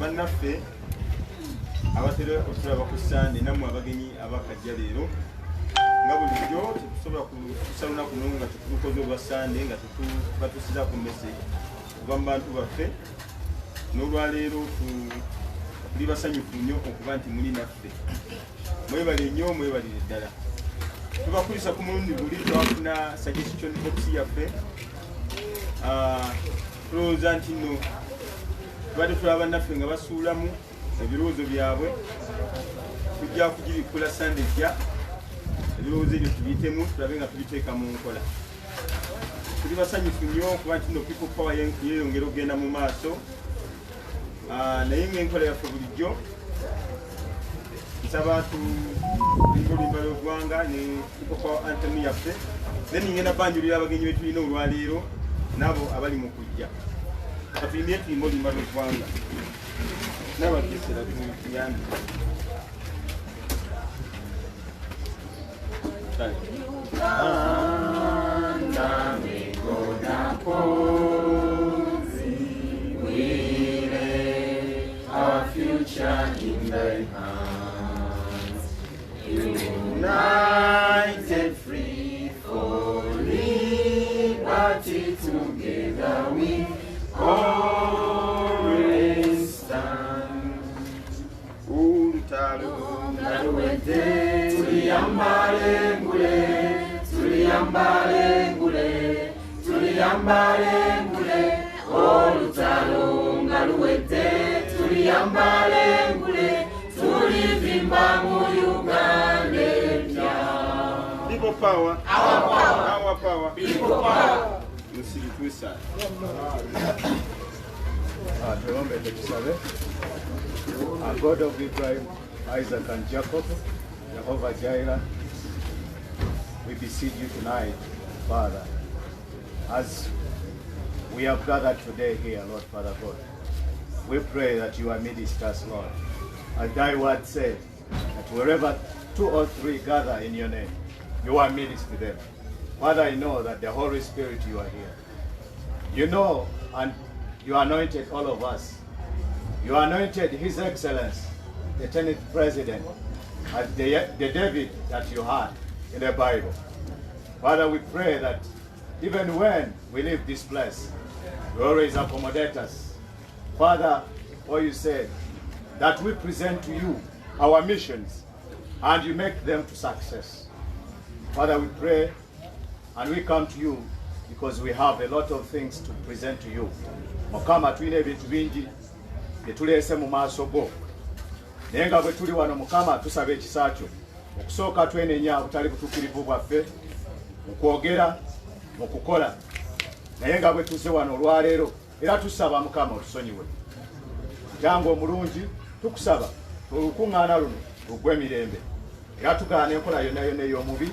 bannaffe abatera okulaba ku Sande namwe abagenyi abakajja leero nga bulijjo tetusobola kusa lunaku luno nga tetukoze olwa Sande nga batusiza ku message okuva mu bantu baffe n'olwaleero tuli basanyufu nnyo okuba nti muli naffe. Mwebale nnyo, mwebalire ddala. Tubakulisa ku mulundi guli twafuna suggestion box yaffe. Tulowooza nti nno tubadde tulaba bannaffe nga basuulamu ebirowoozo byabwe, tujja kugibikula Sande ejja ebirowoozo ebyo tubiyitemu tulabe nga tubiteeka mu nkola. Tuli basanyufu nnyo okuba nti nno People Power yeeyongera okugenda mu maaso, naye ng'enkola yaffe bulijjo nsaba tulinga oluyimba lw'eggwanga ne People Power anthem yaffe, then ngenda banjulira abagenyi be tulina olwaleero nabo abali mu kujja. Katuyimbye tuyimba oluyimba lw'eggwanga n'abakiisira tuyambi. Future in thy hands, united, free for liberty, together we always stand. Ulutaluwete, tuliyambale ngule, tuliyambale ngule, tuliyambale ngule, olutaluwete. Tuliyambale ngule, tulivimba mu Uganda. People Power, our power, our power, People Power. Musiri twisa. Tuombe tusabe. God of Abraham, Isaac and Jacob, Jehovah Jireh, we beseech you tonight, Father, as we have gathered today here, Lord Father God. We pray that you are amidst us, Lord. As thy word said, that wherever 2 or 3 gather in your name, you are amidst them. Father, I know that the Holy Spirit, you are here. You know, and you anointed all of us. You anointed His Excellency, the 10th President, as the David that you had in the Bible. Father, we pray that even when we leave this place, you always accommodate us. Father, what you said, that we present to you our missions and you make them to success. Father, we pray and we come to you because we have a lot of things to present to you. Mukama tulina ebintu bingi byetulese mu maaso go. Naye nga bwe tuli wano Mukama tusaba ekisa kyo. Okusooka twenenya butali butuukirivu bwaffe mu kwogera, mu kukola. Naye nga bwe tuze wano olwaleero era tusaba Mukama otusonyiwe. Jangu omulungi tukusaba olukuŋŋaana luno lugwe emirembe. Era tugaana enkola yonna yonna ey'omubi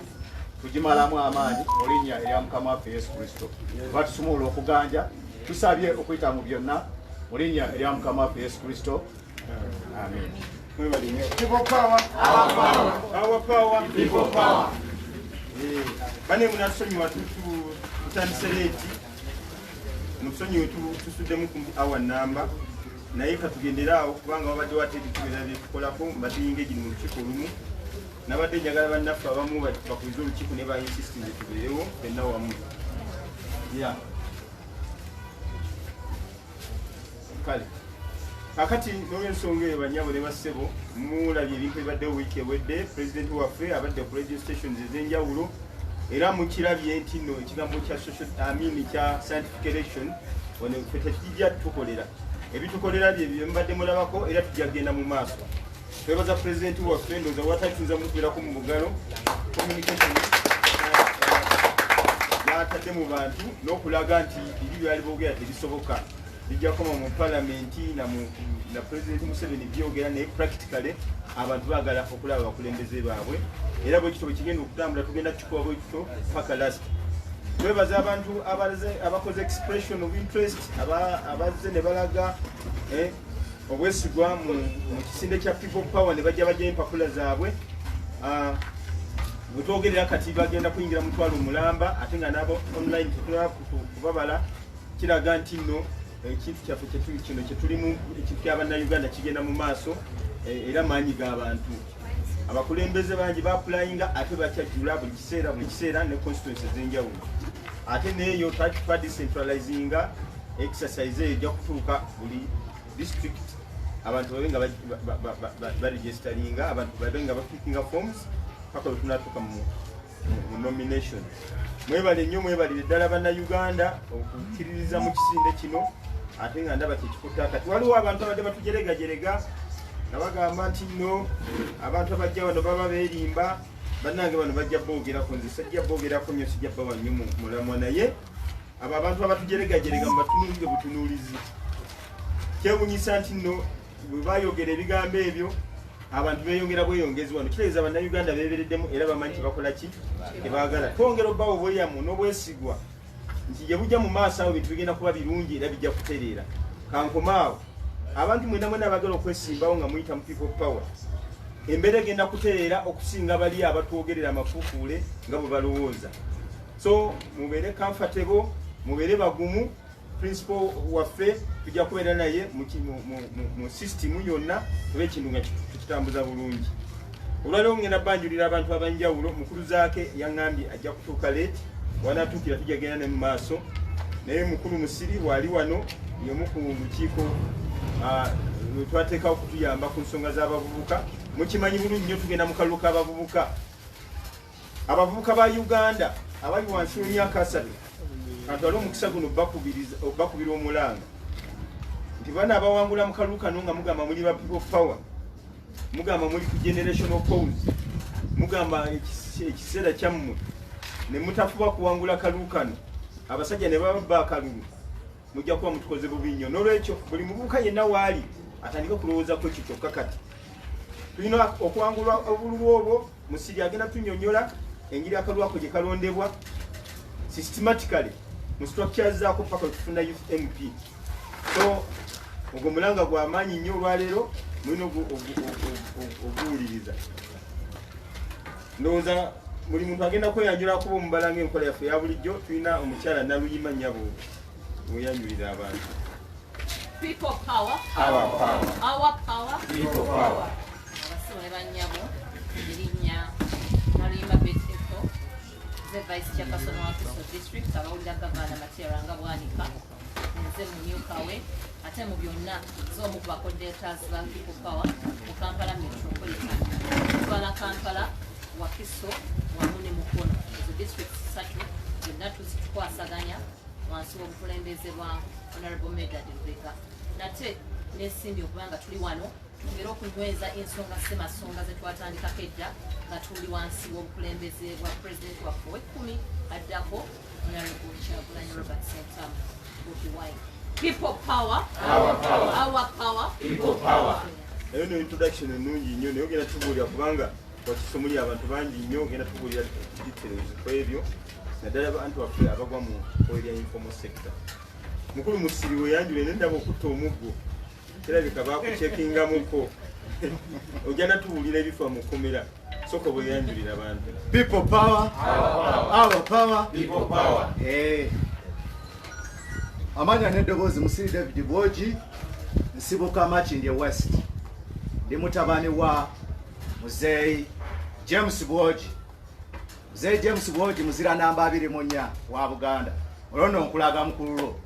tugimalamu amaanyi mu linnya erya Mukama waffe Yesu Kristo. Batusumula okuganja tusabye okuyita mu byonna mu linnya erya Mukama waffe Yesu Kristo. Amen. People Power, Our power, our power, People Power. Bane munasonyiwa tutandise leeti. Musonyiwe tusuddemu ku awa namba. Naye katugendera awo kubanga wabadde wateekebera byetukolako mbadde gino mu lukiiko olumu. Nabadde njagala bannaffe abamu bakulize olukiiko ne bainsistinze tubeerewo ffenna wamu. Kale kakati n'olw'ensonga eyo bannyabo ne bassebo mulabye ebintu ebibaddewo wiiki ewedde. Pulezidenti waffe abadde ku radio stations ez'enjawulo era mukirabye nti nno ekigambo kya kya scientific election wano ffe tekijja tukolera. Ebitukolera bye mubadde mulabako era tujja kugenda mu maaso. Twebaza pulezidenti waffe ndowooza watayinza mukubeerako mu bugalo communication n'atadde mu bantu n'okulaga nti biri byali boogera tebisoboka. Bijja kukoma mu palamenti na Pulezidenti Museveni byogera naye practically abantu baagala okulaba abakulembeze baabwe. Era bwe kityo bwe kigenda okutambula tugenda kukikuba bwe kityo paka last. Twebaza abantu abakoze expression of interest abazze ne balaga obwesigwa mu kisinde kya People Power ne bajja empapula zaabwe. Bwe twogerera kati bagenda kuyingira mu twalo mulamba ate nga nabo online tetulaba kubabala kiraga nti nno ekintu kyaffe kino kyetulimu eky'Abannayuganda kigenda mu maaso era maanyi g'abantu. Abakulembeze bangi baapulayinga ate bakyajjula buli kiseera ne constituency ez'enjawulo. Ate neeyo twa decentralizinga exercise eyo ejja kutuuka buli district abantu babe nga baregisteringa, abantu babe nga bafikinga forms paka lwe tunatuuka mu nomination. Mwebale nnyo, mwebalire ddala Bannayuganda okukkiririza mu kisinde kino, ate nga ndaba kyekikuta kati. Waliwo abantu abadde batujeregajerega nga bagamba nti nno abantu abajja wano baba beerimba, bannange bano bajja boogerako, nze sajja boogerako nnyo, sijja bawa nnyo mu mulamwa, naye abo abantu abatujeregajerega mu batunuulire butunuulizi. Kyewuunyisa nti nno bwe baayogera ebigambo ebyo abantu beeyongera bweyongezi wano, kitegeeza Bannayuganda beebereddemu era bamanyi bakola ki tebaagala. Twongera obbawo obweyamo n'obwesigwa nti gye bujja mu maaso awo bintu bigenda kuba birungi era bijja kutereera. Kankomaawo abantu mwena mwena abagala okwesimbawo nga muyita mu people power, embeera egenda kutereera okusinga bali abatwogerera amafuukuule nga bwe balowooza. So mubeere comfortable, mubeere bagumu. Principal waffe tujja kubeera naye mu system yonna oba ekintu nga tukitambuza bulungi. Olwaliwo ngenda banjulira abantu abanjawulo, mukulu zaake yaŋŋambye ajja kutuuka late, wanaatuukira tujja genda ne mu maaso, naye mukulu Musiri wali wano y'omu ku lukiiko twateekawo okutuyamba ku nsonga z'abavubuka. Mukimanyi bulungi nnyo tugenda mu kalulu k'abavubuka. Abavubuka ba Uganda abali wansi w'emyaka 3 kantu waliwo omukisa guno bakubira omulanga nti bana abawangula mu kalulu kano nga mugamba muli ba people power, mugamba muli ku generational pause, mugamba ekiseera kyammwe ne mutafuba kuwangula kalulu kano, abasajja ne babba akalulu, mujja kuba mutukoze bubi nnyo. N'olwekyo buli muvubuka yenna waali atandika okulowoozako kyokka kati tulina okuwangulwa obululu obwo. Musiri agenda tunnyonnyola engeri akalulu ako gye kalondebwa systematically mu structures zaako paka tufuna youth MP. So ogwo mulanga gwa maanyi nnyo olwaleero mulina oguwuliriza. Ndowooza buli muntu agenda kweyanjula kuba omubalanga enkola yaffe ya bulijjo. Tulina omukyala Naluyima Nnyabo weyanjulira abantu. People power. Our power. Our power. People power. Abasore banyabo erinnya Naluyima Beteko, the Vice Chairperson of Office District, abawulira Gavana Matera nga bwanika, nze mumyukawe, ate mu byonna z'omu ku bacoordinators ba People Power mu Kampala Metropolitan. Tuvala Kampala, Wakiso, wamu ne Mukono. Ezo district 3 byonna tuzikwasaganya wansi w'obukulembeze bwa Honorable Medard Lubega. Nate n'ensimbi okubanga tuli wano tugera okunyweza ensonga ssemasonga ze twatandikako edda nga tuli wansi w'obukulembeze bwa President waffe ow'ekkumi addako Honorable Kyagulanyi Robert Ssentamu Bobi Wine. People power. Our power. Our power. People power. Eyo no introduction ennungi nnyo naye ogenda tubuulira kubanga wakisomuli abantu bangi nnyo, ogenda tubuulira details ku ebyo naddala abantu baffe abagwa mu oil ya informal sector. Mukulu Musiri weyanjule nendaba okutta omuggo kirabika bakucekingamuko. Ogenda tubuulira ebifa mu kkomera soko bweyanjulira abantu. People power. Our power. People power. Amanya n'eddoboozi Musiri David Bwogi, nsibuka Makindye West. Ndi mutabani wa Muzeeyi James Bwogi. Muzeeyi James Bwogi muzira namba 24 wa Buganda. Olwo nkulaga mukululo.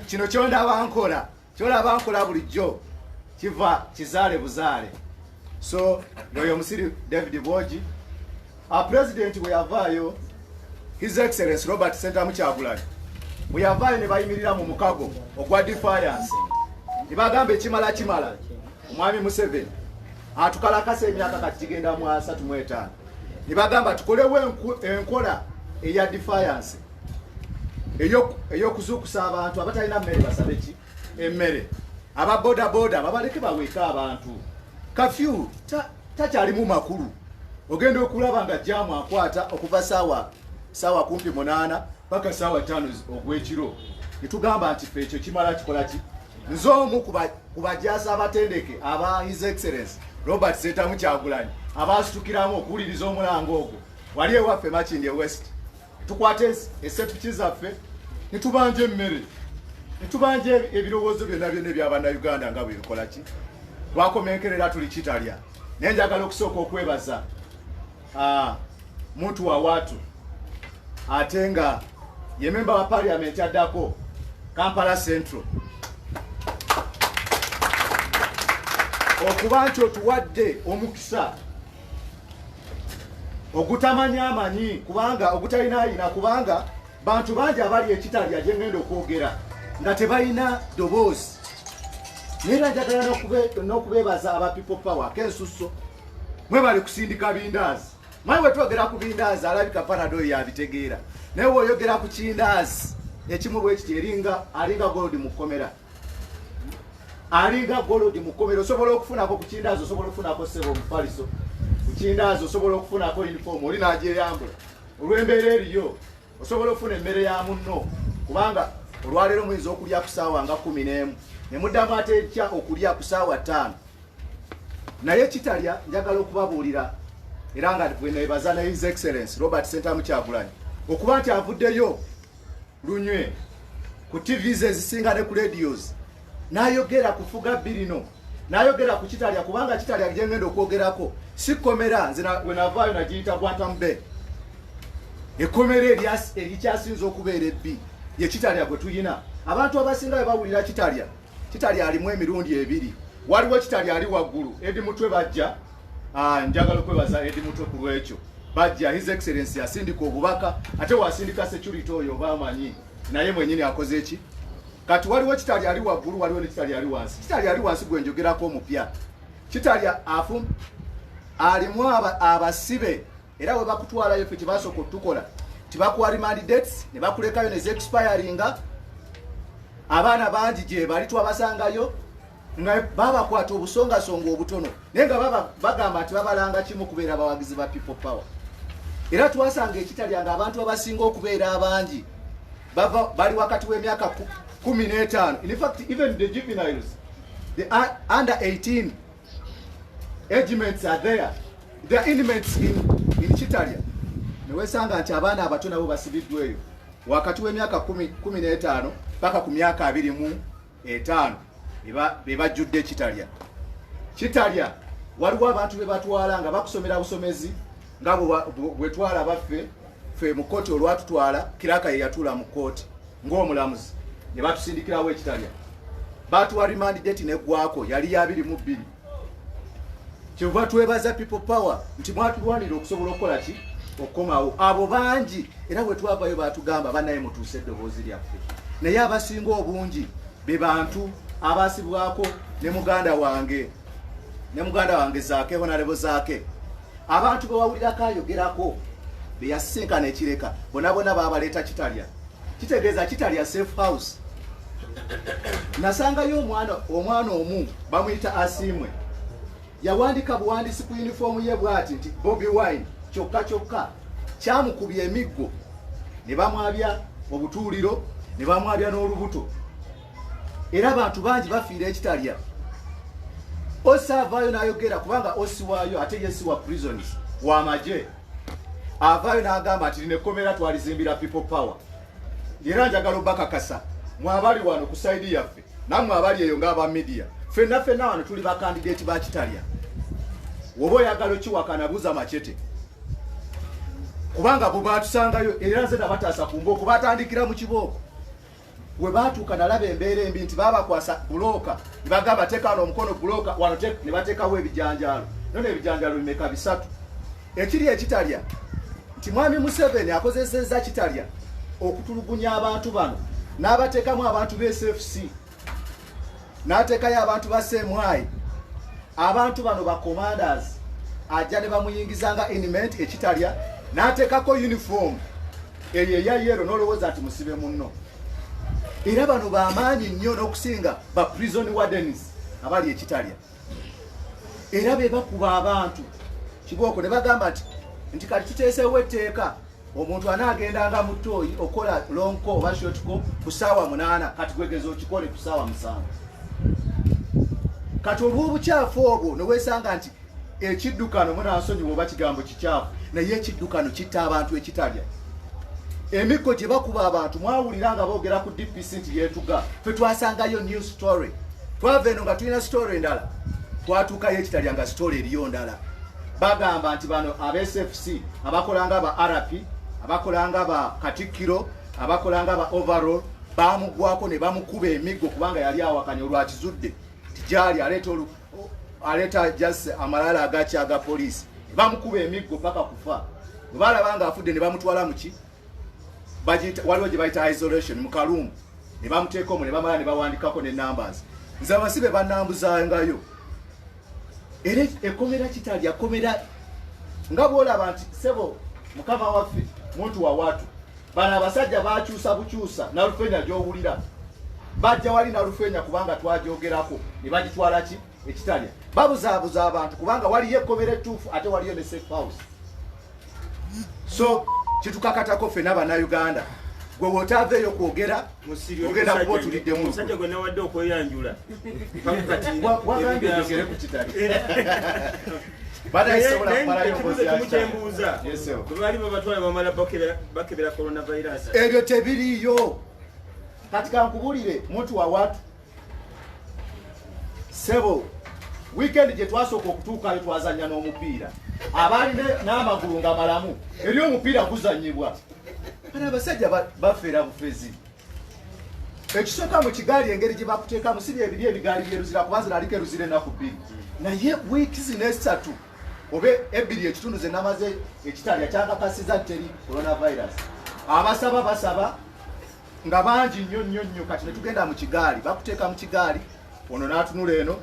Kino kyondaba nkola, kyolaba nkola bulijjo kiva kizaale buzaale. So oyo Musiri David Bwogi, our president we yavaayo His Excellency Robert Ssentamu Kyagulanyi we yavaayo ne bayimirira mu mukago ogwa defiance ne bagamba ekimala omwami Museveni atukalakasa emyaka kati kigenda mu 35 ne bagamba tukolewo enkola eya defiance eyokuzuukusa abantu abatalina mmere basabe ki emmere, aba boda babaleke baweeka abantu. Kafyu takyalimu makulu, ogenda okulaba nga jamu akwata okuva saawa kumpi 8 paka saawa 5 ogw'ekiro. Netugamba nti ffe ekyo kimala kikola ki? Nze omu ku bajaasi abatendeke aba His Excellency Robert Ssentamu Kyagulanyi abasitukiramu okuwuliriza omulango ogwo wali ewaffe Makindye West. Tukwate essetuki zaffe netubanja emmere Tubanje ebirowoozo byonna byonna by'Abannayuganda nga bwe bikola ki twakomenkerera tuli Kitalya naye njagala okusooka okwebaza muntu wa watu ate nga ye memba wa parliament addako Kampala Central okuba nti otuwadde omukisa ogutamanya amanyi kubanga ogutalina ayina kubanga bantu bangi abali ekitalya gye ngenda okwogera nga tebalina ddoboozi naye njagala n'okubeebaza aba people power kensusso mwe bali kusindika bindaazi manyi bwe twogera ku bindaazi alabika Panadol yabitegeera naye bw'oyogera ku kindaazi ekimu bwe kiti alinga golodi mu kkomera alinga golodi mu kkomera osobola okufunako ku kindaazi osobola okufunako ssebo omufaliso ku kindaazi osobola okufunako uniform oli n'agyeyambula olw'embeera eriyo osobola okufuna emmere ya munno kubanga olwaleero muyinza okulya ku ssaawa nga 11 ne muddamu ate ekya okulya ku ssaawa 5 naye Kitalya njagala okubabuulira era nga bwe neebaza ne His Excellency Robert Ssentamu Kyagulanyi okuba nti avuddeyo lunywe ku TVs ezisinga ne ku radios n'ayogera kufuga birino n'ayogera ku Kitalya kubanga Kitalya gye ngenda okwogerako si komera nze we navaayo nagiyita Bwantambe ekkomera erikyasinza okubeera ebbi ye Kitalya gwe tuyina abantu abasinga bwe bawulira Kitalya alimu emirundi ebiri waliwo Kitalya ali waggulu Edi Mutwe bajja njagala okwebaza Edi Mutwe ku lwekyo bajja His Excellency asindika obubaka ate wasindika security oyo bamanyi naye mwenyini akoze eki kati waliwo Kitalya ali waggulu waliwo ne Kitalya ali wansi Kitalya ali wansi gwe njogerako omupya Kitalya alimu abasibe era we bakutwalayo ffe kibasooka okutukola tibakuwa remand dates ne bakulekayo ne expiringa abaana bangi gye bali twabasangayo nga babakwata obusongasonga obutono naye nga bagamba nti babalanga kimu kubeera abawagizi ba people power era twasanga ekitalya nga abantu abasinga okubeera abangi bali wakati w'emyaka 15 in fact even the juveniles the under 18 agements are there the inmates in Kitalya newesanga nti abaana abato nabo basibiddweyo wakati w'emyaka 15 paka ku myaka 25 bebajjudde Kitalya waliwo abantu be batwala nga bakusomera busomezi nga bwe twala baffe ffe mu kooti olwatutwala kiraka ye yatula mu kooti ng'omulamuzi ne batusindikirawo Kitalya batuwa remand date neggwako yali ya 22 kyova twebaza people power nti mwatulwanira okusobola okukola ki okukomawo abo bangi era bwe twavayo batugamba banaye mutuuse eddoboozi lyaffe naye abasinga obungi be bantu abasibwako ne muganda wange Zaake Honorable Zaake abantu be wawulirako ayogerako be yasisinkana ekireka bonna babaleeta Kitalya kitegeeza Kitalya safe house nasangayo omwana omu bamuyita Asimwe yawandika buwandiisi ku uniform ye bwati nti Bobi Wine kyokka kyamukubya emiggo ne bamwabya obutuuliro ne bamwabya n'olubuto era abantu bangi bafiira Kitalya osavaayo n'ayogera kubanga osiwaayo ate yesiwa prisons wamaje avaayo n'agamba nti nekomera twalizimbira people power era njagala obakakasa mwabali wano ku saidi yaffe nammwe abali eyo ng'aba media ffenna wano tuli bakandidate ba Kitalya woba oyagala okiwakana buuza Machete kubanga bo batusangayo era nze nabataasa ku mbooko batandikira mu kibooko we batuuka nalaba embeera embi nti babakwasa bulooka ne bagamba teekano omukono bulooka wano ne bateekawo ebijanjaalo none ebijanjaalo bimeka 3 ekiri ekitalya nti mwami Museveni akozesezza Kitalya okutulugunya abantu bano n'abateekamu abantu b'SFC n'ateekayo abantu ba Semwai abantu bano ba commanders ajja ne bamuyingizanga inmate ekitalya n'ateekako uniform eyo eya yero n'olowooza nti musibe munno era bano bamaanyi nnyo n'okusinga ba prison wardens abali ekitalya era be bakuba abantu kibooko ne bagamba nti kati kiteesewo etteeka omuntu anaagendanga mu ttooyi okola lonko oba shotko ku ssaawa 8 kati gwegeza okikole ku ssaawa 7 kati olw'obukyafu obwo ne weesanga nti ekiddukano munansonyiwa oba kigambo kikyafu naye ekiddukano kitta abantu ekitalya emiko gye bakuba abantu mwawulira nga boogera ku DPC nti yeetuga fe twasangayo new story twava eno nga tulina story endala twatuukayo ekitalya nga story eriyo ndala bagamba nti bano aba SFC abakolanga ba RP abakolanga ba Katikkiro abakolanga ba overall bamugwako ne bamukuba emiggo kubanga yali awakanya olwakizudde tijali aleta just amalala agachi aga police bamukuba emiggo paka kufa balabanga afudde ne bamutwala muki waliwo gye bayita isolation mu Kalungu ne bamuteeka omwo ne bamala ne bawandikako ne numbers nze abasibe bannambuzangayo era ekomera Kitalya akomera nga bwolaba nti sebo mukama waffe muntu wa watu bana abasajja bakyusa bukyusa na Rufenya gy'owulira bajja wali na Rufenya kubanga twajogerako ne bagitwala ki ekitalya babuzaabuza abantu kubanga waliyo ekkomera ettuufu ate waliyo ne safe house so kitukakatako ffe n'Abannayuganda gwe wotaaveeyo kwogera ogenda kuba otulidde mu musajja gwe nawadde okweyanjula wagambye ogere ku Kitalya mukyembuuza bali babatwala bamala bakebera coronavirus ebyo tebiriyo kati kankubulire muntu wa watu sebo weekend gye twasooka okutuukayo twazanya n'omupiira abaali n'amagulu nga malamu eri omupiira guzanyibwa kana abasajja bafeera bufezi ekisooka mu kigaali engeri gye bakuteekamu si byebiri ebigaali byeruzira kuba ziraliko eruzira ennaku bbiri naye wiiki zino esatu oba ebbiri ekitundu ze namaze ekitalya kyakakasiza teri coronavirus abasaba basaba nga bangi nnyo kati ne tugenda mu kigaali bakuteeka mu kigaali ono n'atunula eno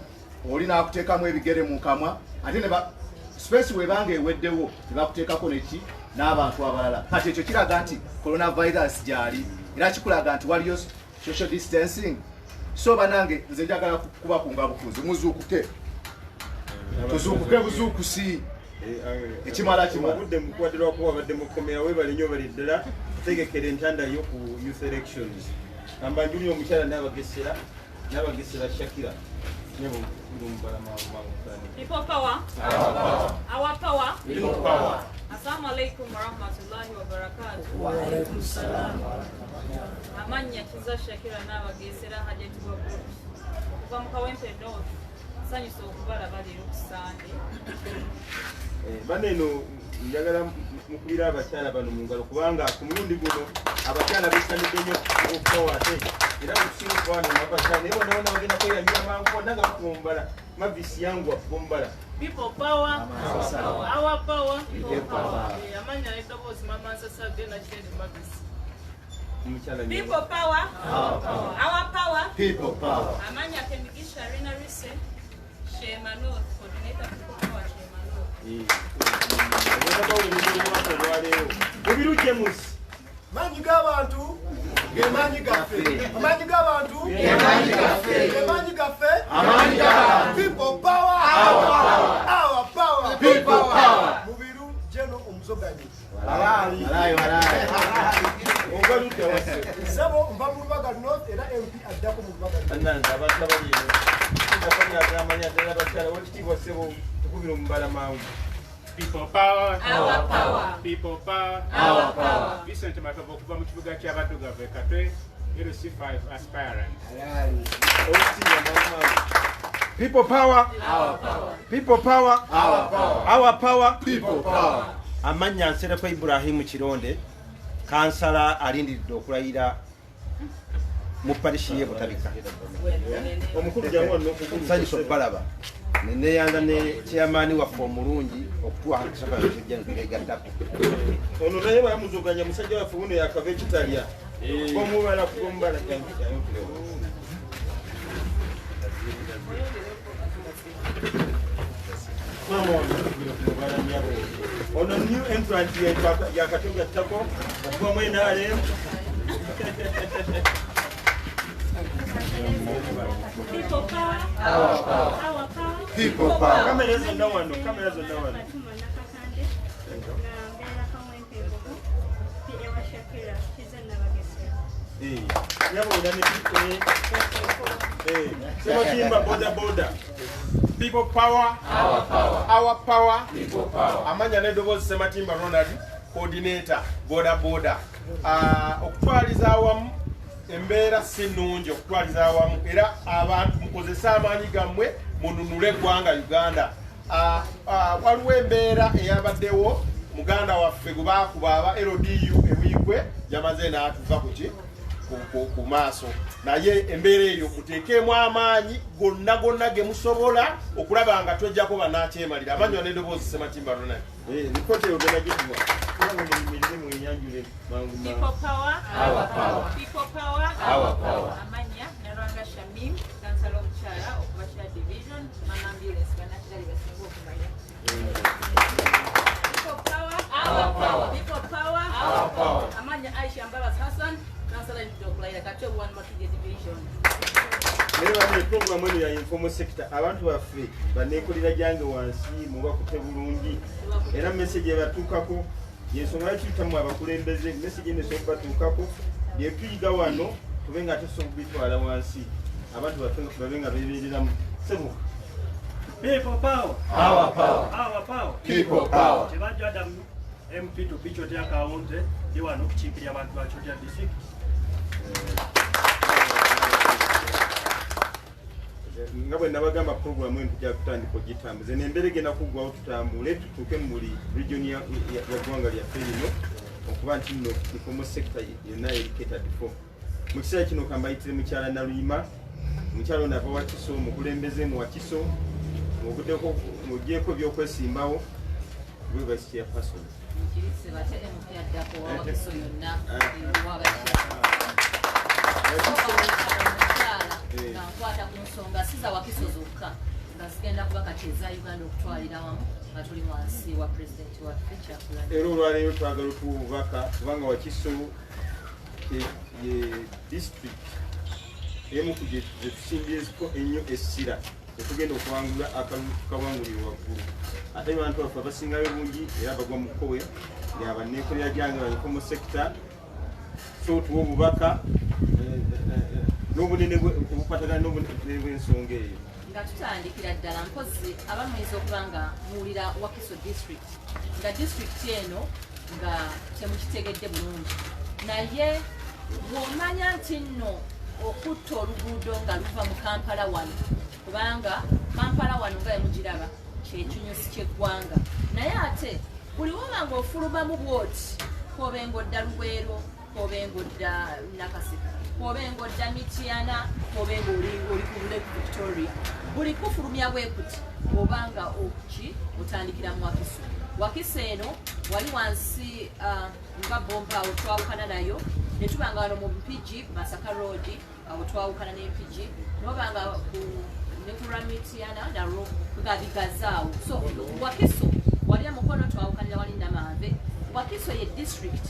oli n'akuteekamu ebigere mu kamwa ate ne space webanga eweddewo ne bakuteekako neki n'abantu abalala kati ekyo kiraga nti coronavirus gyali era kikulaga nti waliyo social distancing so banange nze njagala kubakunga bukunzi muzuukuke tuzuukuke buzuukusi ekimala obudde mukwatirwa kuba badde mukomera webale nnyo bali ddala tutegekera entanda yo ku youth elections amba njuli omukyala n'abagesera Shakira People power. Our power. People power. Assalamu alaikum warahmatullahi wabarakatuh. Wa alaikum salam. Amanya Kiza Shakira n'abagesera hajjatibwa group. Kuva mu Kawempe North. Sanyusa okubala bali Sunday. Baneno njagala mukubira abakyala bano mu ngalo kubanga ku mulundi guno abakyala beesanidde nnyo okukowa ate era okusinga kwana n'abakyala naye bona bagenda kweyamira mangu nanga bakumbala mavisi yangu akumbala People power, our power, people power. Amanya eddoboozi mama nsasabye nakirende mavisi. People power, our power, people power. Amanya Kemigisha Rina Rise, Shema North, coordinator people power Shema North. Obiru James. Manyi g'abantu gemanyi gaffe. Amanyi g'abantu gemanyi gaffe. Gemanyi gaffe. Amanyi g'abantu. People power. Our power. People power. Mubiru Jeno Omuzoganyi. Walai. Ogalute wase. Sabo mba mu Lubaga North era MP addako mu Lubaga North. Ananza abantu abalino. Ndafanya agamanya ddala abakyala wekitiibwa ssebo tukubira omubala mangu. People power. Our power. People power. Our power. Vincent Matobo kuva mu kibuga ky'Abaddugavu Katwe LC5 aspirant. People power. Our power. People power. Our power. Our power. People power. Amanya Nsereko Ibrahim Kironde kansala alindiridde okulayira mu parishi y'e Butabika. Omukulu jamwa n'okusanyusa okubalaba. Neyanga ne chairman waffe omulungi okutuwa akasaka y'egattako. Ono naye bamuzoganya musajja waffe uno yakava ekitalya. Omubala kugombala kyange kyayo. Ono new entrant ya Katonga Ttako okuva mu NRM. People power. Our power. Our power. People power. Kamera zonna wano. People power. Our power. Our power. People power. Amanya n'eddoboozi Ssematimba Ronald coordinator boda okutwaliza awamu embeera si nnungi okutwaliza awamu era abantu mukozesa amaanyi gammwe mununule eggwanga Uganda. Waliwo embeera eyabaddewo muganda waffe gwe baakuba aba LDU Ewigwe yamaze n'atuva ku maaso naye embeera eyo muteekemu amaanyi gonna ge musobola okulaba nga twejjako banakyemalira amanywa n'eddoboozi Sematimba Ronald. Ripoti eyogera gitibwa mu enyanjule mangu People power, our power. People power, our power. Amanya Naranga Shamim, Council of Chara of Bashar Division, Manambulance, Banachari Basingo Kumaya. People power, our power. People power, our power. Amanya Aisha Mbabas Hassan, Council of Doklaira, Kacho One Matija Division. Never program when you are informal sector. Abantu baffe baneekolera jange wansi mubakutte bulungi era message ebatukako yensonga yakiyitamu abakulembeze message eno esobola batuukako byetuyiga wano tube nga tesobola kubitwala wansi abantu baffe babe nga beebereramu sebo. People power, Our power. our power. People power. Chebajja Adam MP to Pichotea Kaunti ndi wano okukiikirira abantu ba Chotea district. Nga bwe nabagamba programu eno tujja kutandika ogitambuze n'embeera egenda kuggwawo tutambule tutuuke muri region ya ggwanga lyaffe lino okuba nti nno informal sector yonna eri catered for. Mu kiseera kino kambayitire mukyala Naluyima mukyala ono ava Wakiso mukulembeze mu Wakiso mugyeko byokwesimbawo gwe vice chairperson. Mukirisi bate MP addako wa Wakiso yonna nkwata ku nsonga siza Wakiso zokka nga zigenda kuba kati eza Uganda okutwalira wamu nga tuli wansi wa pulezidenti waffe Kyagulanyi. Era olwaleero twagala otububaka kubanga Wakiso ye district emu ku gye tusimbyeko ennyo essira tetugenda okuwangula akalulu tukawangulire waggulu ate abantu baffe abasingayo bungi era bagwa mu kkowe yabaneekolera gyange banyifa sector so tuwa obubaka n'obunene obukwatagana n'obunene bw'ensonga eyo nga tutandikira ddala mpozi abamuyinza okuba nga muwulira Wakiso district nga district eno nga temukitegedde bulungi naye bw'omanya nti nno okutta oluguudo nga luva mu Kampala wano kubanga Kampala wano nga yemugiraba kyekinyusi ky'eggwanga naye ate buli woba nga ofulumamu bwoti koobenga odda Lubwero koobenga odda Nakaseka koobenga odda Mityana koobenga oli ku Lake Victoria buli kufulumya bwe kuti obanga okuki otandikira mu Wakiso. Wakiso eno wali wansi nga bomba awo twawukana nayo ne tubanga wano mu Mpigi Masaka Road awo twawukana ne Mpigi nobanga ne ku Mityana nalwo tugabigazaawo so Wakiso wali mukono twawukanira wali Namanve. Wakiso ye district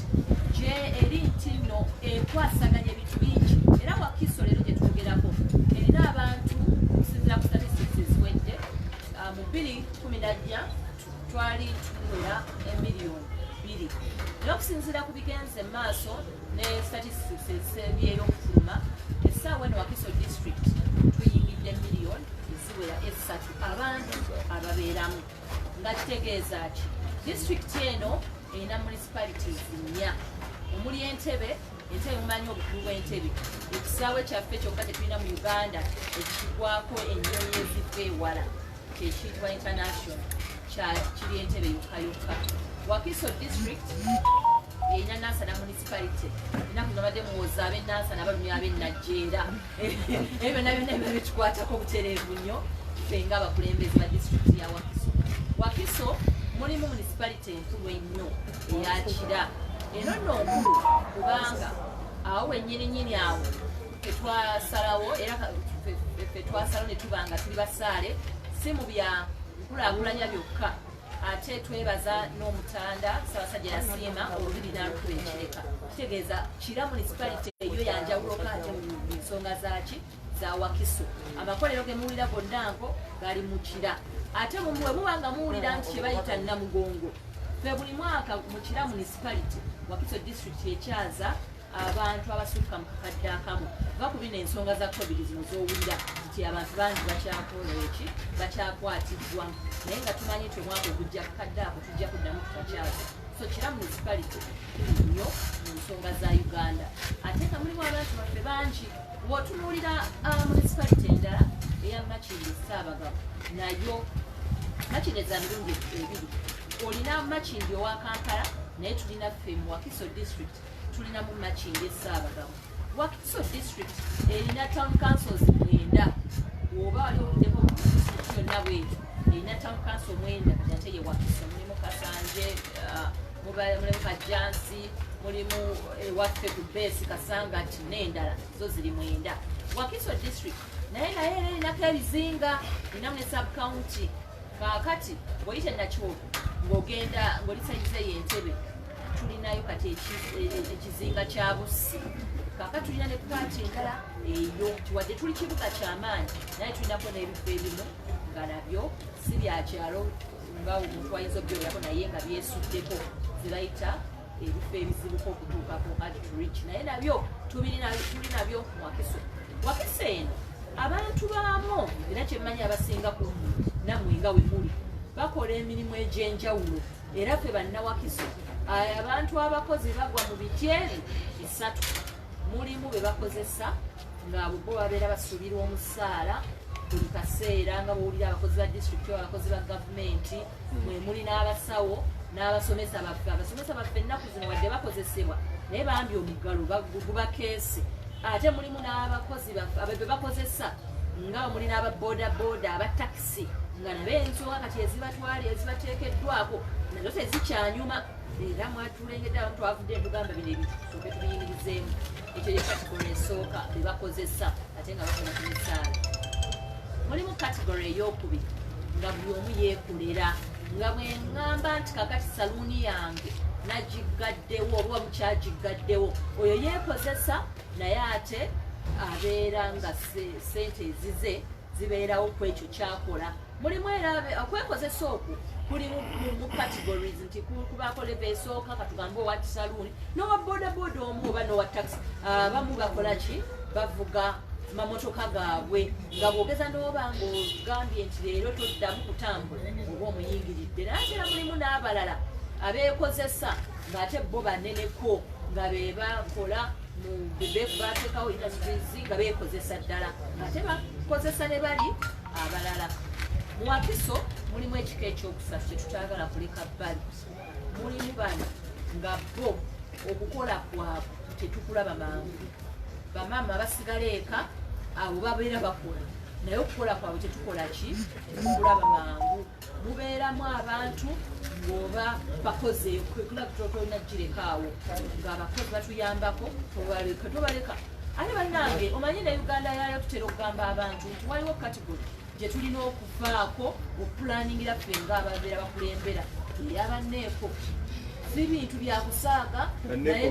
gye eri nti nno ekwasaganya ebintu bingi era Wakiso leero gye tugerako erina abantu okusinziira ku statistics eziwedde mu 2014 twali tuwera emiliyoni 2 naye okusinziira ku bigenze maaso ne statistics ezisembyeyo okufuluma essaawa eno Wakiso district tuyingidde miliyoni eziwera 3 abantu ababeeramu nga kitegeeza ki district eno erina municipalities 4 omuli Entebbe mumanyi obukulu bw'Entebbe ekisaawe kyaffe kyokka tetulina mu Uganda ekigwako ennyonyi eziva ewala kyekiyitibwa international kiri Entebbe yokka. Wakiso district erina Nansana municipality ennaku nabadde muwooza ab'e Nansana balumya ab'e Najjeera ebyo byonna byonna bitukwatako butereevu nnyo ffe nga abakulembeze ba district ya Wakiso. Wakiso mulimu municipality enkulu ennyo eya Kira eno nno nkulu kubanga awo wennyininyini awo tetwasalawo era ffe twasalawo ne tuba nga tuli basaale si mu bya nkulaakulanya byokka ate twebaza n'Omutanda Ssaabasajja Yasiima olubiri n'alukuba ekireka kitegeeza Kira municipality eyo yanjawuloka ate mu nsonga zaki za Wakiso. Amakolero ge muwulira gonna nko gali mu Kira ate bwe muba nga muwulira nti kye bayita Namugongo ffe buli mwaka mu Kira municipality Wakiso district ekyaza abantu abasukka mu kakadde akamu nga ku bino ensonga za COVID zino z'owulira nti abantu bangi bakyakola eki bakyakwatiddwa naye nga tumanyi nti omwaka ogujja kakadde ako tujja kuddamu tutakyaza so Kira municipality nnyo mu nsonga za Uganda ate nga mulimu abantu baffe bangi bw'otunuulira municipality endala eya Makindye Ssaabagabo nayo Makindye za mirundi ebiri olina Makindye owa Kampala naye tulina ffe mu Wakiso district tulina mu Makindye Ssaabagabo Wakiso district erina town councils 9 oba wali okuddeko yonna bwetu erina town council 9 ate ye Wakiso mulimu Kasanje mulimu Kajansi mulimu ewaffe ku base Kasangati n'endala zo ziri 9 Wakiso district naye erinako ebizinga erinamu ne sub county kakati bw'oyita Nakyogo ng'ogenda ng'olisayizeeyo Entebbe tulinayo kati ekizinga kya Bussi kakati tulina ne paati endala eyo wadde tuli kibuga ky'amaanyi naye tulinako n'ebifo ebimu nga nabyo si byakyalo nga omuntu ayinza obyolako naye nga byesuddeko ze bayita ebifo ebizibuko okutuukako outreach naye nabyo tuli nabyo mu Wakiso eno abantu baamu era kyemmanyi abasinga ku nammwe nga we muli bakola emirimu egy'enjawulo era ffe bannawakiso abantu abakozi bagwa mu bityeri 3 mulimu be bakozesa nga bo babeera basuubirwa omusaala buli kaseera nga bwowulira abakozi ba disitulikiti abakozi ba gavumenti mwe muli n'abasawo n'abasomesa baffe abasomesa baffe ennaku zino wadde bakozesebwa naye bambi omuggalo guba keesi ate mulimu n'abakozi be bakozesa nga muli n'ababoodabooda abatakisi nga nabe ensonga kati ezibatwali ezibateekeddwako nazo tezikyanyuma era mwatulengedde abantu avudde entugamba bino ebisooke tubiyingirizeemu ekyo ye kategori esooka be bakozesa ate nga bakola ku misaala mulimu kategori ey'okubiri nga buli omu yeekolera nga bwe ŋŋamba nti kakati saluuni yange nagigaddewo oba mukyagigaddewo oyo yeekozesa naye ate abeera nga sente ezize zibeerawo ku ekyo kyakola mulimu era okwekozesa okwo kuli mu categories nti kubaako leva esooka katugambe owa saluuni n'owa bodaboda omu oba n'owa taxi abamu bakola ki bavuga mamotoka gaabwe nga bwogeza n'oba ng'ogambye nti leero toddamu kutambula oba omuyingiridde naye era mulimu n'abalala abeekozesa ng'ate bo baneneko nga be bakola bateekawo industries nga beekozesa ddala ng'ate bakozesa ne bali abalala mu Wakiso mulimu ekika ekyokusatu kyetutagala kuleka bbali mulimu bano nga bo okukola kwabwe tetukulaba mangu bamama basigala eka abo babeera bakola naye okukola kwabwe tetukola ki tetukulaba mangu mubeeramu abantu ng'oba bakoze tolina girekaawo ng'abakozi batuyambako tobaleka ate bannange omanyi ne Uganda yayo tutera okugamba abantu nti waliwo kategori gye tulina okuvaako okupulaningira ffe ng'ababeera bakulembera eyabanneeko si bintu byakusaaga naye